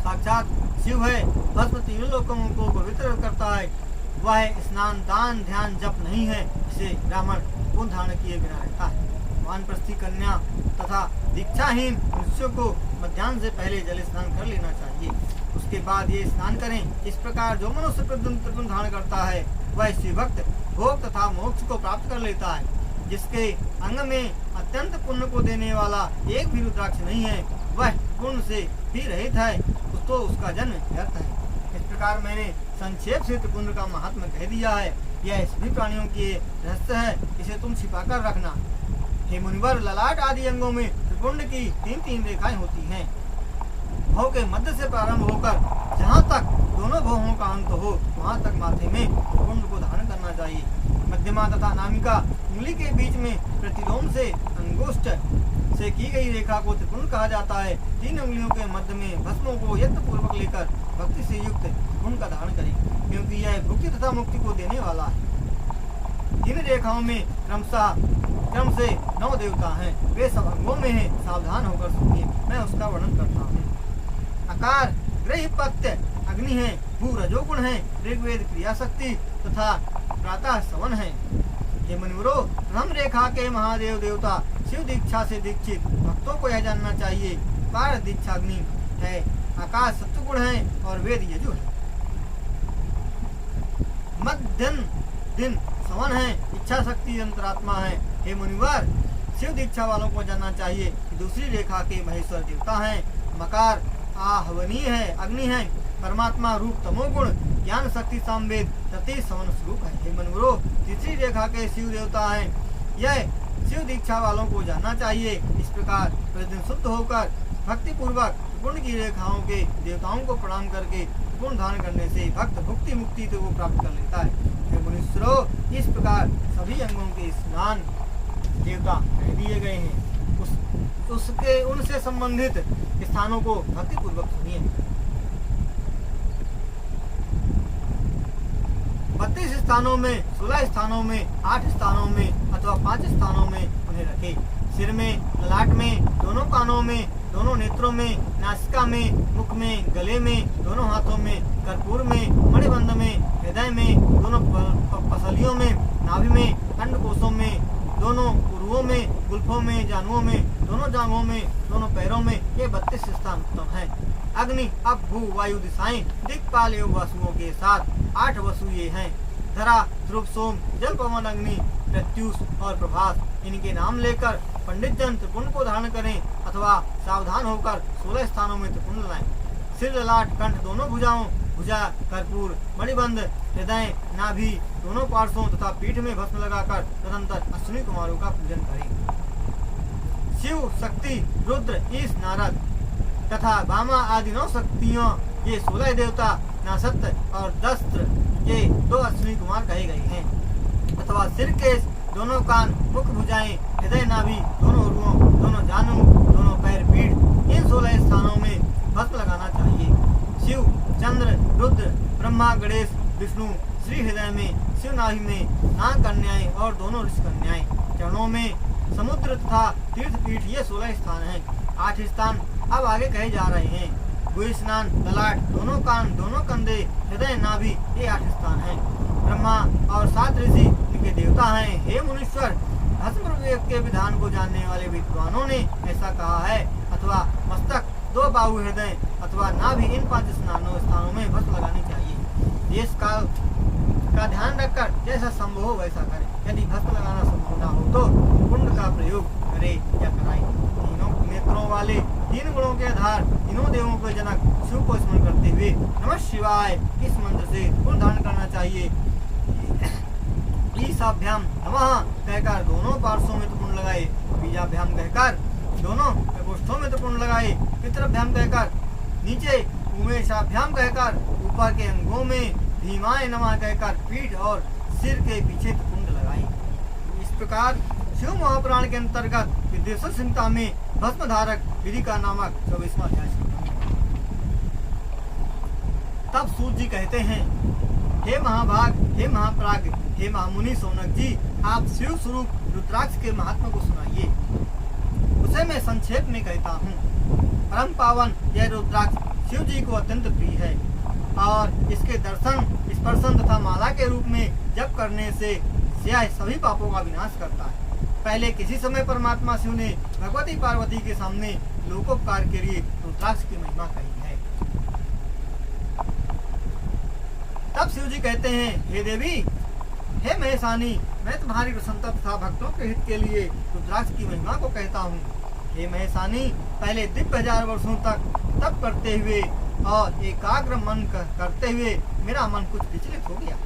साक्षात शिव है। भस्म तीनों लोकों को पवित्र करता है। वह स्नान, दान, ध्यान, जप नहीं है। इसे ब्राह्मण पुण्य धारण किए बिना रहता है। वानप्रस्थी कन्या तथा दीक्षाहीन मनुष्यों को मध्याह्न से पहले जल स्नान कर लेना चाहिए। उसके बाद ये स्नान करें। इस प्रकार जो मनुष्य प्रतिदिन त्रिपुंड धारण करता है वह शिवभक्त भोग तथा मोक्ष को प्राप्त कर लेता है। जिसके अंग में अत्यंत पुण्य को देने वाला एक भी रुद्राक्ष नहीं है, वह पुण्य से भी रहित है, तो उसका जन्म व्यर्थ है। इस प्रकार मैंने संक्षेप से त्रिपुंड का महात्मा कह दिया है। यह सभी प्राणियों के रहस्य है, इसे तुम छिपाकर रखना। हे मुनिवर, ललाट आदि अंगों में त्रिपुंड की 3 रेखाएं होती हैं। भव के मध्य से प्रारंभ होकर जहाँ तक दोनों भवों का अंत हो वहाँ तक माथे में त्रिपुंड को धारण करना चाहिए। मध्यमा तथा नामिका उंगली के बीच में प्रतिलोम से अंगुष्ठ से की गई रेखा को त्रिपुंड कहा जाता है। 3 उंगलियों के मध्य में भस्मों को यत्न पूर्वक लेकर भक्ति से युक्त त्रिपुंड का धारण करें, क्योंकि यह भुक्ति तथा मुक्ति को देने वाला है। 3 रेखाओं में क्रम से 9 देवता हैं। वे सब अंगों में हैं। सावधान होकर सुनिए, मैं उसका वर्णन करता हूँ। आकार ग्रहिपत्य अग्नि है। भू रजोगुण है। ऋग्वेद क्रिया शक्ति तथा प्रातः सवन है। हे मुनिवरो, प्रथम रेखा के महादेव देवता शिव दीक्षा से दीक्षित भक्तों को यह जानना चाहिए। पार दीक्षा अग्नि है। आकाश सत्वगुण है और वेद यजु है। मध्यम दिन सवन है। इच्छा शक्ति अंतरात्मा है। हे मुनिवर, शिव दीक्षा वालों को जानना चाहिए कि दूसरी रेखा के महेश्वर देवता हैं। मकार आहवनीय है, अग्नि है। परमात्मा रूप तमोगुण, ज्ञान शक्ति सामवेद तति सवन स्वरूप है। हे मुनिवरो, तीसरी रेखा के शिव देवता हैं। यह शिव दीक्षा वालों को जानना चाहिए। इस प्रकार प्रतिदिन शुद्ध होकर भक्ति पूर्वक त्रिपुंड की रेखाओं के देवताओं को प्रणाम करके त्रिपुंड धारण करने से भक्त भुक्ति मुक्ति को प्राप्त कर लेता है। हे मुनीश्वरो, इस प्रकार सभी अंगों के स्नान देवता कह दिए गए हैं। उसके उनसे संबंधित स्थानों को भक्ति पूर्वक सुनिए। 32 स्थानों में, 16 स्थानों में, 8 स्थानों में अथवा 5 स्थानों में उन्हें रखे। सिर में, ललाट में, दोनों कानों में, दोनों नेत्रों में, नासिका में, मुख में, गले में, दोनों हाथों में, कर्पूर में, मणिबंध में, हृदय में, दोनों पसलियों में, नाभि में, अंडकोशों में, दोनों उरुओं में, गुल्फों में, जानुओं में, दोनों जांघों में, दोनों पैरों में, ये 32 स्थान उत्तम है। अग्नि, अप, भू, वायु दिशाएं, दिक्पाल एवं वसुओं के साथ 8 वसु ये हैं। धरा, ध्रुव, सोम, जल, पवन, अग्नि, प्रत्युष और प्रभास, इनके नाम लेकर पंडित जन त्रिपुंड को धारण करें अथवा सावधान होकर 16 स्थानों में त्रिपुंड लाएं। सिर, ललाट, कंठ, दोनों भुजाओं, भुजा, कर्पूर, मणिबंध, हृदय, नाभि, दोनों पार्श्वों तथा पीठ में भस्म लगाकर तदंतर अश्विनी कुमारों का पूजन करें। शिव, शक्ति, रुद्र, ईश, नारद तथा वामा आदि 9 शक्तियों, ये 16 देवता, नासत्य और दस्त्र, ये 2 अश्विनी कुमार कहे गए हैं। अथवा सिर, केश, दोनों कान, मुख, भुजाएं, हृदय, नाभि, दोनों उरुओं, दोनों जानु, दोनों पैर, पीठ, इन 16 स्थानों में भस्म लगाना चाहिए। शिव, चंद्र, रुद्र, ब्रह्मा, गणेश, विष्णु, श्री हृदय में, शिव नाभि में, नाग कन्याएं और दोनों ऋषि कन्याएं, चरणों में, समुद्र तथा तीर्थ पीठ, ये 16 स्थान हैं। 8 स्थान अब आगे कहे जा रहे हैं। भूरि स्नान, ललाट, दोनों कान, दोनों कंधे, हृदय, नाभि, ये 8 स्थान हैं। ब्रह्मा और 7 ऋषि इनके देवता हैं। हे मुनीश्वर, भस्म विवेक के विधान को जानने वाले विद्वानों ने ऐसा कहा है। अथवा मस्तक, 2 बाहु, हृदय अथवा नाभि, इन 5 स्थानों में भस्म लगानी चाहिए। देश काल का ध्यान रखकर जैसा संभव हो वैसा करें। यदि भस्म लगाना संभव न हो तो कुंड का प्रयोग करे या कराए। तीनों नेत्रों वाले, 3 गुणों के आधार, तीनों देवों के जनक शिव को स्मरण करते हुए नमः शिवाय इस मंत्र से कुंड धारण करना चाहिए। ईशाभ्याम नमः कहकर दोनों पार्श्वों में त्रिपुंड लगाए। बीजाभ्याम कहकर दोनों प्रकोष्ठों में त्रिपुंड लगाए। पितृभ्याम कहकर नीचे, उमेशाभ्याम कहकर ऊपर के अंगों में, भीमाय नमः कहकर पीठ और सिर के पीछे त्रिपुंड लगाए। इस प्रकार शिव महापुराण के अंतर्गत विद्वेश्वर संहिता में भस्म धारक विधि का नामक 24वां अध्याय। तब सूत जी कहते हैं, हे महाभाग, हे महाप्राग, हे महामुनि सोनक जी, आप शिव स्वरूप रुद्राक्ष के महात्मा को सुनाइए। उसे मैं संक्षेप में कहता हूँ। परम पावन यह रुद्राक्ष शिव जी को अत्यंत प्रिय है और इसके दर्शन, स्पर्शन तथा माला के रूप में जप करने से यह सभी पापों का विनाश करता है। पहले किसी समय परमात्मा शिव ने भगवती पार्वती के सामने लोकोपकार के लिए रुद्राक्ष की महिमा कही है। तब शिव जी कहते हैं, हे देवी, हे महेशानी, मैं तुम्हारी प्रसन्नता तथा भक्तों के हित के लिए रुद्राक्ष की महिमा को कहता हूँ। हे महेशानी, पहले दिव्य 1000 वर्षों तक तप करते हुए और एकाग्र मन करते हुए मेरा मन कुछ विचलित हो गया।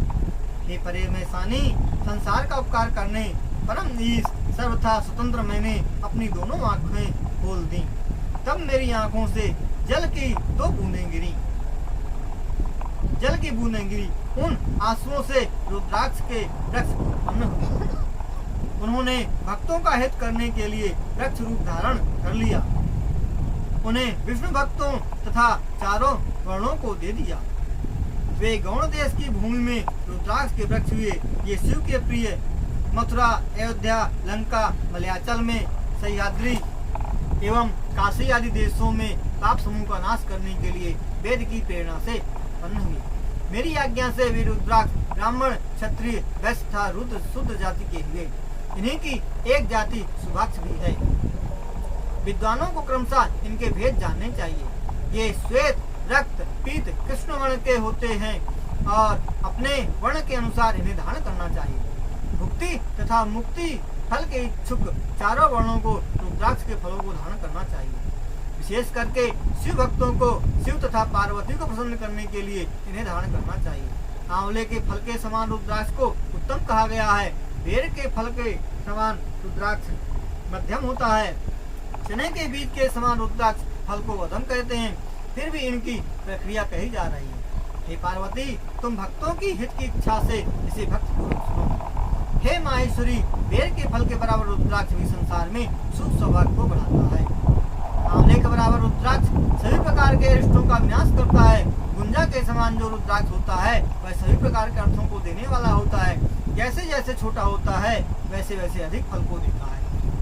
हे परे महेशानी, संसार का उपकार करने परम ईश सर्वथा स्वतंत्र मैंने अपनी दोनों आंखें खोल दी। तब मेरी आंखों से जल की 2 बूंदें गिरी। जल की बूंदें गिरी, उन आंसुओं से रुद्राक्ष के वृक्ष उत्पन्न हुए। उन्होंने भक्तों का हित करने के लिए वृक्ष रूप धारण कर लिया। उन्हें विष्णु भक्तों तथा चारों वर्णों को दे दिया। वे गौड़ देश की भूमि में रुद्राक्ष के वृक्ष हुए। ये शिव के प्रिय मथुरा, अयोध्या, लंका, मलयाचल में, सह्याद्री एवं काशी आदि देशों में पाप समूह का नाश करने के लिए वेद की प्रेरणा से उत्पन्न हुए। मेरी आज्ञा से वे रुद्राक्ष ब्राह्मण, क्षत्रिय, वैश्य तथा रुद्र शूद्र जाति के हुए। इन्हीं की एक जाति सुभाक्ष भी है। विद्वानों को क्रमशः इनके भेद जानने चाहिए। ये श्वेत, रक्त, पीत, कृष्ण वर्ण के होते हैं और अपने वर्ण के अनुसार इन्हें धारण करना चाहिए। भुक्ति तथा मुक्ति फल के इच्छुक चारों वर्णों को रुद्राक्ष के फलों को धारण करना चाहिए। विशेष करके शिव भक्तों को शिव तथा पार्वती को प्रसन्न करने के लिए इन्हें धारण करना चाहिए। आंवले के फल के समान रुद्राक्ष को उत्तम कहा गया है। बेर के फल के समान रुद्राक्ष मध्यम होता है। चने के बीज के समान रुद्राक्ष फल को अधम कहते हैं। फिर भी इनकी प्रक्रिया कही जा रही है। हे पार्वती, तुम भक्तों की हित की इच्छा से इसे भक्त पूर्वक सुनो। हे माहेश्वरी, बेर के फल के बराबर रुद्राक्ष भी संसार में शुभ सौभाग्य को बढ़ाता है। आंवले के बराबर रुद्राक्ष सभी प्रकार के अरिष्टों का विनाश करता है। पंजा के समान जो रुद्राक्ष होता है वह सभी प्रकार के अर्थों को देने वाला होता है। जैसे जैसे छोटा होता है वैसे वैसे अधिक फल को देता है।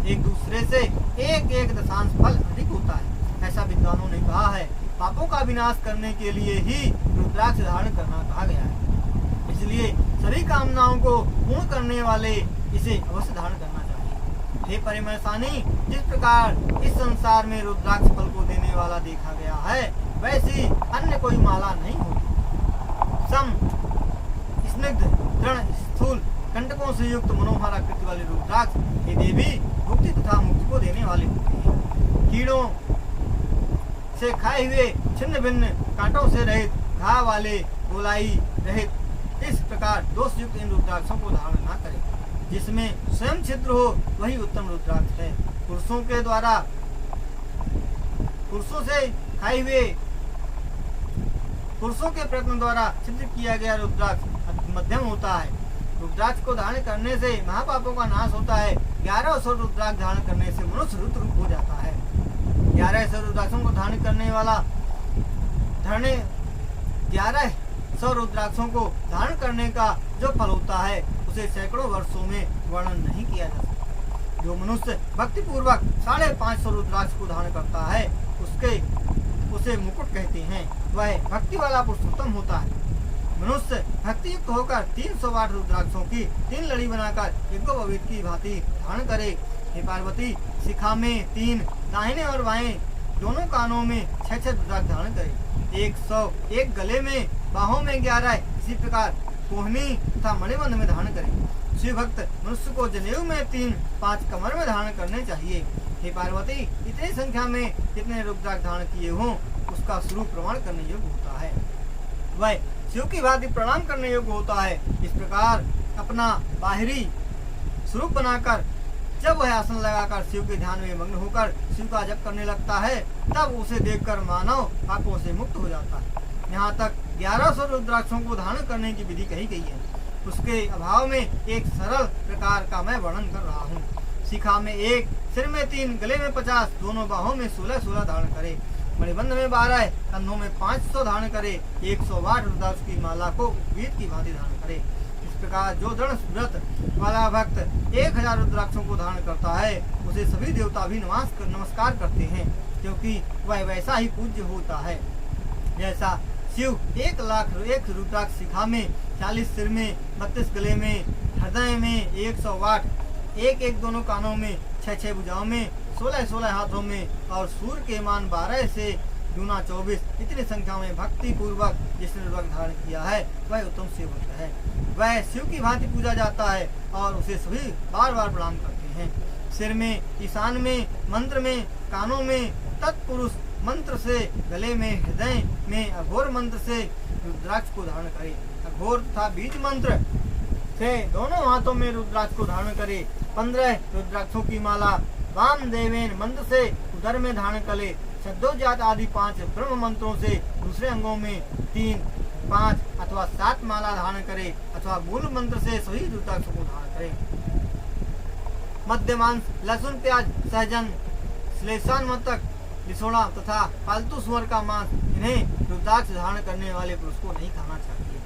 एक दूसरे से एक एक दशांश फल अधिक होता है। ऐसा विद्वानों ने कहा है। पापों का विनाश करने के लिए ही रुद्राक्ष धारण करना कहा गया है। इसलिए सभी कामनाओं को पूर्ण करने वाले इसे अवश्य धारण करना चाहिए। हे परिमर्शानी, जिस प्रकार इस संसार में रुद्राक्ष फल को देने वाला देखा गया है वैसी अन्य कोई माला नहीं होती। सम, स्निग्ध, दृढ़, स्थूल कंटकों से युक्त मनोहर आकृति वाले रुद्राक्ष ये देवी मुक्ति तथा मुक्ति को देने वाले होते हैं। कीड़ों से खाए हुए छिन्न भिन्न कांटों से रहित, घाव वाले, गोलाई रहित, इस प्रकार दोष युक्त इन रुद्राक्षों को धारण न करें। जिसमें स्वयं छिद्र हो वही उत्तम रुद्राक्ष है। पुरुषों से खाए हुए, पुरुषों के प्रयत्न द्वारा छिद्र किया गया रुद्राक्ष मध्यम होता है। रुद्राक्ष को धारण करने से महापापों का नाश होता है। 1100 रुद्राक्ष धारण करने से मनुष्य रुद्र रूप हो जाता है। 1100 रुद्राक्षों को धारण करने वाला 1100 रुद्राक्षों को धारण करने का जो फल होता है उसे सैकड़ों वर्षों में वर्णन नहीं किया जा सकता। जो मनुष्य भक्ति पूर्वक 550 रुद्राक्ष को धारण करता है उसे मुकुट कहते हैं। वह भक्ति वाला पुरुषोत्तम होता है। मनुष्य भक्ति युक्त होकर 308 रुद्राक्षों की 3 लड़ी बनाकर यज्ञोपवीत की भांति धारण करे। हे पार्वती, शिखा में 3, दाहिने और बाएं दोनों कानों में 6 रुद्राक्ष धारण करे। 100 एक गले में, बाहों में 11, इसी प्रकार कोहनी तथा मणिबंध में धारण करे। शिव भक्त मनुष्य को जनेऊ में 3, 5 कमर में धारण करने चाहिए। हे पार्वती, इतनी संख्या में जितने रुद्राक्ष धारण किए हों उसका स्वरूप प्रमाण करने योग्य होता है। वह शिव की भांति प्रणाम करने योग्य होता है। इस प्रकार अपना बाहरी स्वरूप बनाकर जब वह आसन लगाकर शिव के ध्यान में मग्न होकर शिव का जप करने लगता है तब उसे देखकर मानव पापों से मुक्त हो जाता है। यहाँ तक 1100 रुद्राक्षों को धारण करने की विधि कही गई है। उसके अभाव में एक सरल प्रकार का मैं वर्णन कर रहा हूँ। शिखा में 1, सिर में 3, गले में 50, दोनों बाहों में 16 धारण करे। मणिबंध में 12, कंधों में 500 धारण करे। 108 रुद्राक्ष की माला को उपवीत की भांति धारण करे। इस प्रकार जो दृढ़ व्रत वाला भक्त 1000 रुद्राक्षों को धारण करता है उसे सभी देवता भी नमस्कार करते हैं, क्योंकि वह वैसा ही पूज्य होता है जैसा शिव 1,00,001 रुद्राक्ष शिखा में, 40 सिर में, 32 गले में, हृदय में 108, एक दोनों कानों में, 6 भुजाओं में, 16 हाथों में और सूर्य के मान 12 से दूना 24 इतनी संख्या में भक्ति पूर्वक जिसने रुद्राक्ष धारण किया है वह उत्तम शिव भक्त है। वह शिव की भांति पूजा जाता है और उसे सभी बार बार प्रणाम करते हैं। सिर में, ईशान में, मंत्र में, कानों में तत्पुरुष मंत्र से, गले में, हृदय में अघोर मंत्र से रुद्राक्ष को धारण करे। अघोर तथा बीज मंत्र से दोनों हाथों में रुद्राक्ष को धारण करे। 15 रुद्राक्षों की माला वाम देवेन मंत्र से उदर में धारण करे। सद्योजात आदि 5 ब्रह्म मंत्रों से दूसरे अंगों में 3, 5 अथवा 7 माला धारण करे अथवा मूल मंत्र से सभी रुद्राक्षों को धारण करे। मध्यमांश, लहसुन, प्याज, सहजन, श्लेषान्मतक, लिसोड़ा तथा पालतू सुअर का मांस इन्हें रुद्राक्ष धारण करने वाले पुरुष को नहीं खाना चाहिए।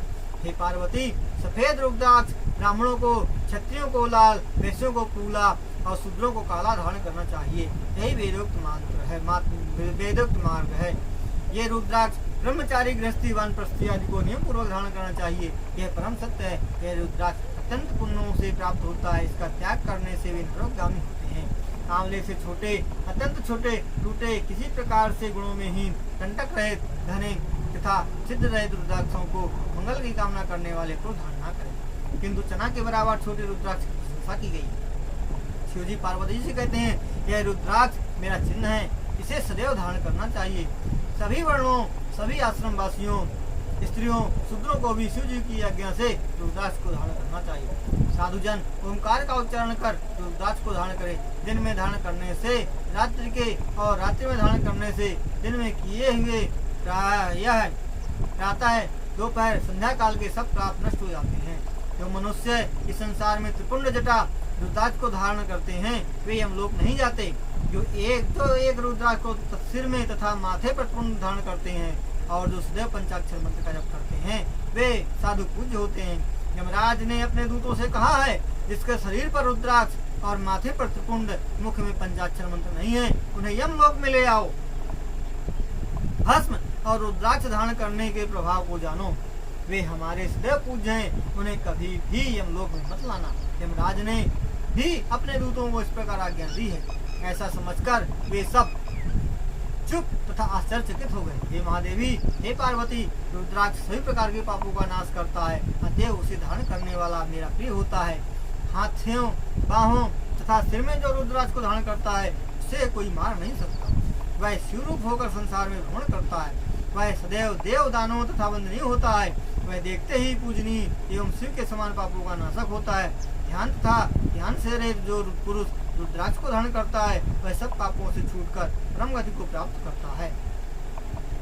हे पार्वती, सफेद रुद्राक्ष ब्राह्मणों को, क्षत्रियों को लाल, वैश्यों को पीला और शूद्रों को काला धारण करना चाहिए। यही वेदोक्त मार्ग है। ये रुद्राक्ष ब्रह्मचारी, गृहस्थी, वानप्रस्थी आदि को नियम पूर्वक धारण करना चाहिए। यह परम सत्य है। यह रुद्राक्ष अत्यंत पुण्यों से प्राप्त होता है। इसका त्याग करने से वे नरकगामी होते हैं। आंवले से छोटे, अत्यंत छोटे, टूटे, किसी प्रकार से गुणों में हीन, कंटक रहित, घने तथा छिद्र रहित रुद्राक्षों को मंगल की कामना करने वाले को धारण न करें। किंतु चना के बराबर छोटे रुद्राक्ष की प्रशंसा की गई। शिवजी पार्वती जी से कहते हैं, यह रुद्राक्ष मेरा चिन्ह है, इसे सदैव धारण करना चाहिए। सभी वर्णों, सभी आश्रम वासियों, स्त्रियों, शूद्रों को भी शिव जी की आज्ञा से रुद्राक्ष को धारण करना चाहिए। साधुजन ओंकार का उच्चारण कर रुद्राक्ष को धारण करे। दिन में धारण करने से रात्रि के और रात्रि में धारण करने से दिन में किए हुए यह प्रातः है, दोपहर, संध्या काल के सब पाप नष्ट हो जाते हैं। जो मनुष्य इस संसार में त्रिपुंड जटा रुद्राक्ष को धारण करते हैं वे यमलोक नहीं जाते। जो एक रुद्राक्ष को सिर में तथा माथे पर पुण्य धारण करते हैं और जो सदैव पंचाक्षर मंत्र का जप करते हैं वे साधु पूज्य होते हैं। यमराज ने अपने दूतों से कहा है, जिसके शरीर पर रुद्राक्ष और माथे पर त्रिपुंड, मुख में पंचाक्षर मंत्र नहीं है, उन्हें यमलोक में ले आओ। भस्म और रुद्राक्ष धारण करने के प्रभाव को जानो, वे हमारे सदैव पूज्य हैं, उन्हें कभी भी यमलोक में मत लाना। यमराज ने भी अपने दूतों को इस प्रकार आज्ञा दी है। ऐसा समझकर वे सब चुप तथा आश्चर्यचकित हो गए। हे महादेवी, हे पार्वती, रुद्राक्ष सभी प्रकार के पापों का नाश करता है, अतएव उसे धारण करने वाला मेरा प्रिय होता है। हाथों, बाहों तथा सिर में जो रुद्राक्ष को धारण करता है उसे कोई मार नहीं सकता। वह शिवरूप होकर संसार में भ्रमण करता है। वह सदैव देव दानव तथा वंदनीय होता है। वह देखते ही पूजनीय एवं शिव के समान पापों का नाशक होता है। ध्यान से रहित जो पुरुष रुद्राक्ष को धारण करता है वह सब पापों से छूटकर परम गति को प्राप्त करता है।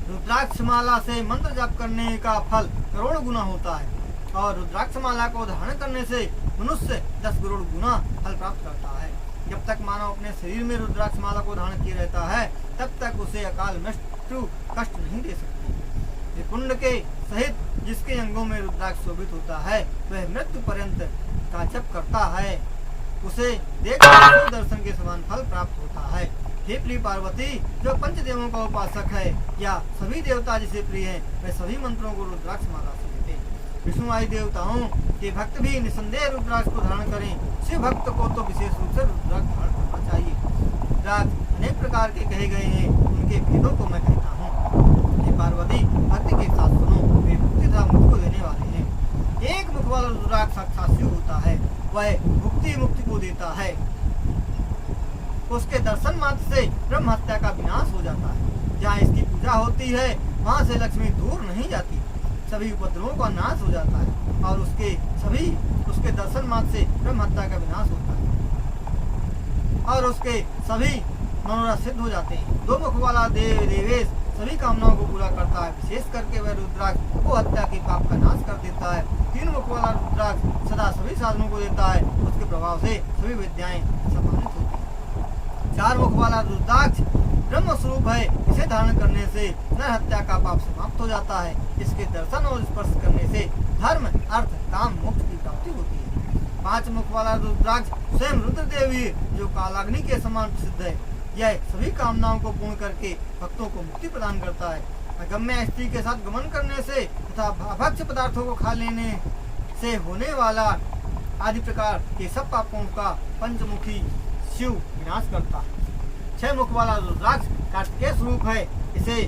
रुद्राक्ष माला से मंत्र जाप करने का फल करोड़ गुना होता है और रुद्राक्ष माला को धारण करने से मनुष्य 10 करोड़ गुना फल प्राप्त करता है। जब तक मानव अपने शरीर में रुद्राक्ष माला को धारण किए रहता है तब तक उसे अकाल मृत्यु कष्ट नहीं दे सकती। त्रिपुंड के सहित जिसके अंगों में रुद्राक्ष शोभित होता है वह मृत्यु पर्यंत का जप करता है, उसे देखकर दर्शन के समान फल प्राप्त होता है। हे प्रिय पार्वती, जो पंचदेवों का उपासक है या सभी देवता जिसे प्रिय है वह सभी मंत्रों को रुद्राक्ष माला से लेते हैं। विष्णु आदि देवताओं के भक्त भी निसंदेह रुद्राक्ष को धारण करें। शिव भक्त को तो विशेष रूप से रुद्राक्ष धारण करना चाहिए। रुद्राक्ष अनेक प्रकार के कहे गए हैं, उनके भेदों को मैं कहता हूँ। हे पार्वती, भक्ति के साथ सुनो, वे मुक्ति तथा मुक्ति को देने वाले हैं। एक मुख वाला रुद्राक्ष साक्षात शिव होता है, वह मुक्ति को देता है। उसके दर्शन मात्र से ब्रह्म हत्या का विनाश हो जाता है। जहाँ इसकी पूजा होती है वहाँ से लक्ष्मी दूर नहीं जाती, सभी उपद्रवों का नाश हो जाता है और उसके दर्शन मात्र से ब्रह्म हत्या का विनाश होता है और उसके सभी मनोरथ सिद्ध हो जाते हैं। 2 मुख वाला देवेश सभी कामनाओं को पूरा करता है। विशेष करके वह रुद्राक्ष को हत्या के पाप का नाश कर देता है। 3 मुख वाला रुद्राक्ष सदा सभी साधनों को देता है, उसके प्रभाव से सभी विद्याएं सम्मानित होती हैं। 4 मुख वाला रुद्राक्ष ब्रह्म स्वरूप है, इसे धारण करने से नर हत्या का पाप समाप्त हो जाता है। इसके दर्शन और स्पर्श करने से धर्म, अर्थ, काम, मोक्ष की प्राप्ति होती है। 5 मुख वाला रुद्राक्ष स्वयं रुद्रदेव ही जो कालाग्नि के समान प्रसिद्ध है। यह सभी कामनाओं को पूर्ण करके भक्तों को मुक्ति प्रदान करता है। अगम्य स्त्री के साथ गमन करने से तथा भक्ष्य पदार्थों को खा लेने से होने वाला आदि प्रकार के सब पापों का पंचमुखी शिव विनाश करता है। 6 मुख वाला रुद्राक्ष कार्तिकेय स्वरूप है। इसे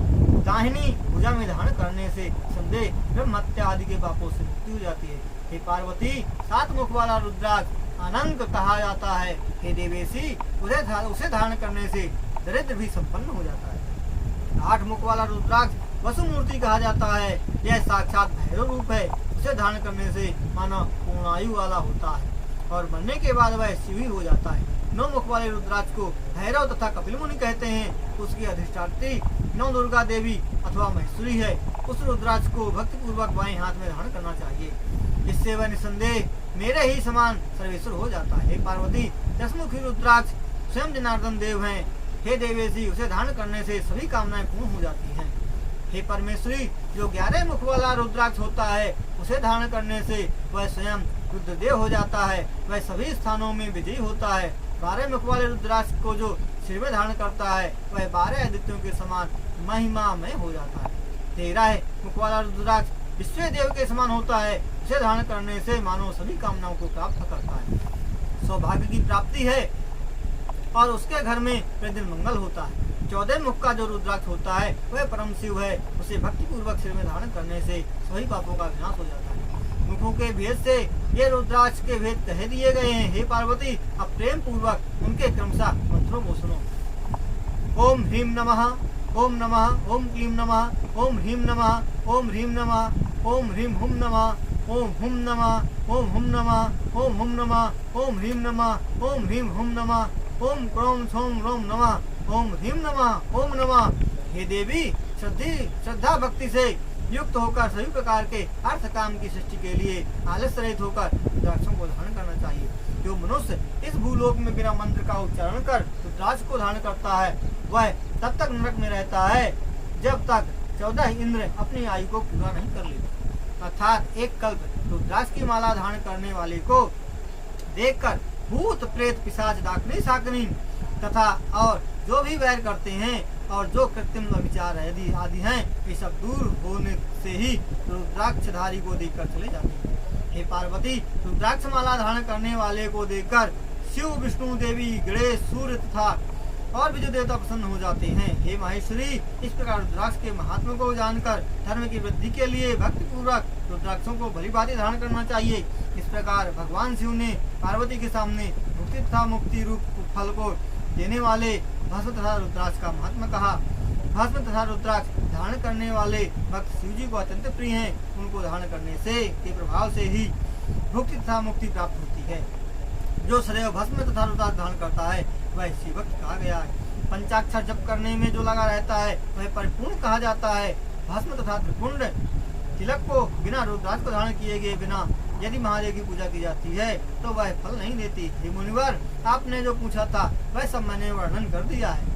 दाहिनी भुजा में धारण करने से संदेह, ब्रह्म हत्या आदि के पापों से मुक्ति हो जाती है। हे पार्वती, 7 मुख वाला रुद्राक्ष अनंत कहा जाता है। हे देवेशी, उसे धारण करने से दरिद्र भी संपन्न हो जाता है। 8 मुख वाला रुद्राक्ष वसुमूर्ति कहा जाता है। यह साक्षात भैरव रूप है। उसे धारण करने से मानव पूर्णायु वाला होता है और मरने के बाद वह शिव ही हो जाता है। 9 मुख वाले रुद्राक्ष को भैरव तथा कपिल मुनि कहते हैं। उसकी अधिष्ठात्री 9 दुर्गा देवी अथवा महेश्वरी है। उस रुद्राक्ष को भक्ति पूर्वक बाएं हाथ में धारण करना चाहिए, इससे वह निसंदेह मेरे ही समान सर्वेश्वर हो जाता है। हे पार्वती, 10 मुखी रुद्राक्ष स्वयं जनार्दन देव हैं। हे देवेशी, उसे धारण करने से सभी कामनाएं पूर्ण हो जाती हैं। हे परमेश्वरी, जो 11 मुख वाला रुद्राक्ष होता है उसे धारण करने से वह स्वयं रुद्रदेव हो जाता है। वह सभी स्थानों में विजयी होता है। 12 मुख वाले रुद्राक्ष को जो सिर में धारण करता है वह 12 आदित्यों के समान महिमामय हो जाता है। 13 मुख वाला रुद्राक्ष विश्व देव के समान होता है। उसे धारण करने से मानव सभी कामनाओं को प्राप्त करता है, सौभाग्य की प्राप्ति है और उसके घर में प्रतिदिन मंगल होता है। 14 मुख का जो रुद्राक्ष होता है वह परम शिव है। उसे भक्ति पूर्वक सिर में धारण करने से सभी पापों का विनाश हो जाता है। मुखों के भेद से ये रुद्राक्ष के भेद कह दिए गए हैं। हे पार्वती, अब प्रेम पूर्वक उनके क्रमशः मंत्रों को सुनो। ओम ह्रीम नमः, ओम नमः, ओम क्लीम नमः, ओम ह्रीम नमः, ओम ह्रीम नमः, ओम ह्रीम हुम नमः, ओम हुम नमः, ओम हुम नमः, ओम हुम नमः, ओम ह्रीम नमः, ओम ह्रीम हुम नमः, ओम क्रोम सोम रोम नमः, ओम ह्रीम नमः, ओम नमः। हे देवी, श्रद्धा भक्ति से युक्त होकर सभी प्रकार के अर्थ काम की सृष्टि के लिए आलस्य रहित होकर रुद्राक्षों को धारण करना चाहिए। जो मनुष्य इस भूलोक में बिना मंत्र का उच्चारण कर रुद्राक्ष को धारण करता है वह तब तक नरक में रहता है जब तक 14 इंद्र अपनी आयु को पूरा नहीं कर लेते। अर्थात एक कल्प रुद्राक्ष की माला धारण करने वाले को देखकर भूत प्रेत पिशाच डाकनी शाकनी तथा और जो भी वैर करते हैं और जो कृत्रिम विचार आदि हैं, ये सब दूर होने से ही रुद्राक्षधारी को देखकर चले जाते हैं। हे पार्वती, रुद्राक्ष माला धारण करने वाले को देखकर शिव, विष्णु, देवी, गणेश, सूर्य तथा और भी जो देवता प्रसन्न हो जाते हैं। हे माहेश्वरी, इस प्रकार रुद्राक्ष के महात्मा को जानकर धर्म की वृद्धि के लिए भक्ति पूर्वक रुद्राक्षों को भली भांति धारण करना चाहिए। इस प्रकार भगवान शिव ने पार्वती के सामने मुक्ति तथा मुक्ति रूप फल को देने वाले भस्म तथा रुद्राक्ष का महात्मा कहा। भस्म तथा रुद्राक्ष धारण करने वाले भक्त शिव जी को अत्यंत प्रिय हैं। उनको धारण करने से के प्रभाव से ही भुक्ति तथा मुक्ति प्राप्त होती है। जो सदैव भस्म तथा रुद्राक्ष धारण करता है वह शिव भक्त कहा गया है। पंचाक्षर जप करने में जो लगा रहता है वह परिपूर्ण कहा जाता है। भस्म तथा त्रिपुंड तिलक को बिना रुद्राक्ष को धारण किए गए बिना यदि महादेव की पूजा की जाती है तो वह फल नहीं देती। हे मुनिवर, आपने जो पूछा था वह सब मैंने वर्णन कर दिया है।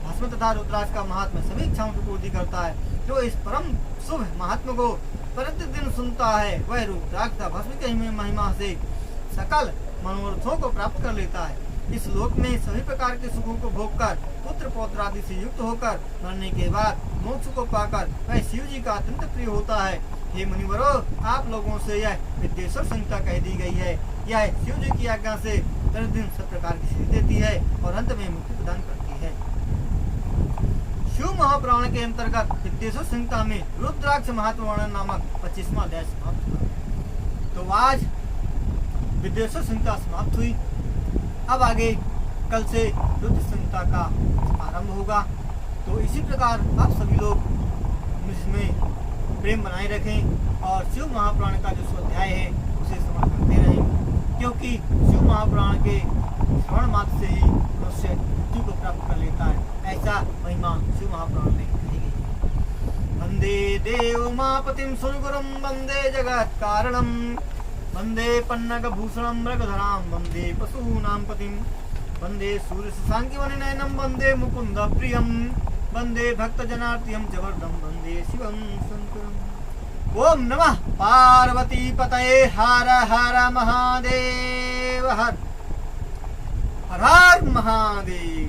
भस्म तथा रुद्राक्ष का महात्मा सभी इच्छाओं की पूर्ति करता है। जो इस परम शुभ महात्मा को प्रतिदिन सुनता है वह रुद्राक्ष तथा भस्म की महिमा से सकल मनोरथों को प्राप्त कर लेता है। इस लोक में सभी प्रकार के सुखों को भोगकर पुत्र पौत्र आदि से युक्त होकर मरने के बाद मोक्ष को पाकर वह शिव जी का अत्यंत प्रिय होता है। हे मुनिवरों, आप लोगों से यह विद्येश्वर संहिता कह दी गई है। यह शिव जी की आज्ञा से प्रतिदिन सब प्रकार की सिद्धि देती है और अंत में मुक्ति प्रदान करती है। शिव महापुराण के अंतर्गत विद्येश्वर संहिता में रुद्राक्ष महत्व वर्णन नामक 25वां अध्याय समाप्त हुआ। तो आज विद्येश्वर संहिता समाप्त हुई। अब आगे कल से रुद्र संहिता का आरंभ होगा। तो इसी प्रकार आप सभी लोग इसमें प्रेम बनाए रखें और शिव महापुराण का जो स्वाध्याय है उसे श्रवण करते रहें, क्योंकि शिव महापुराण के श्रवण मात्र से ही मनुष्य मृत्यु को प्राप्त कर लेता है। ऐसा महिमा शिव महापुराण में कही गई है। वंदे देव मापतिम सुरगुरुम वंदे जगत कारणम वंदे पन्नग भूषणम मृगधराम वंदे पशूनां पतिम वंदे सूर्य शशांकी वननयनम वंदे मुकुंद प्रियम वंदे भक्त जनार्तियम जबरदम वंदे शिवम शंकरम। ओम नमः पार्वती पतये हर हर महादेव हर हर महादेव।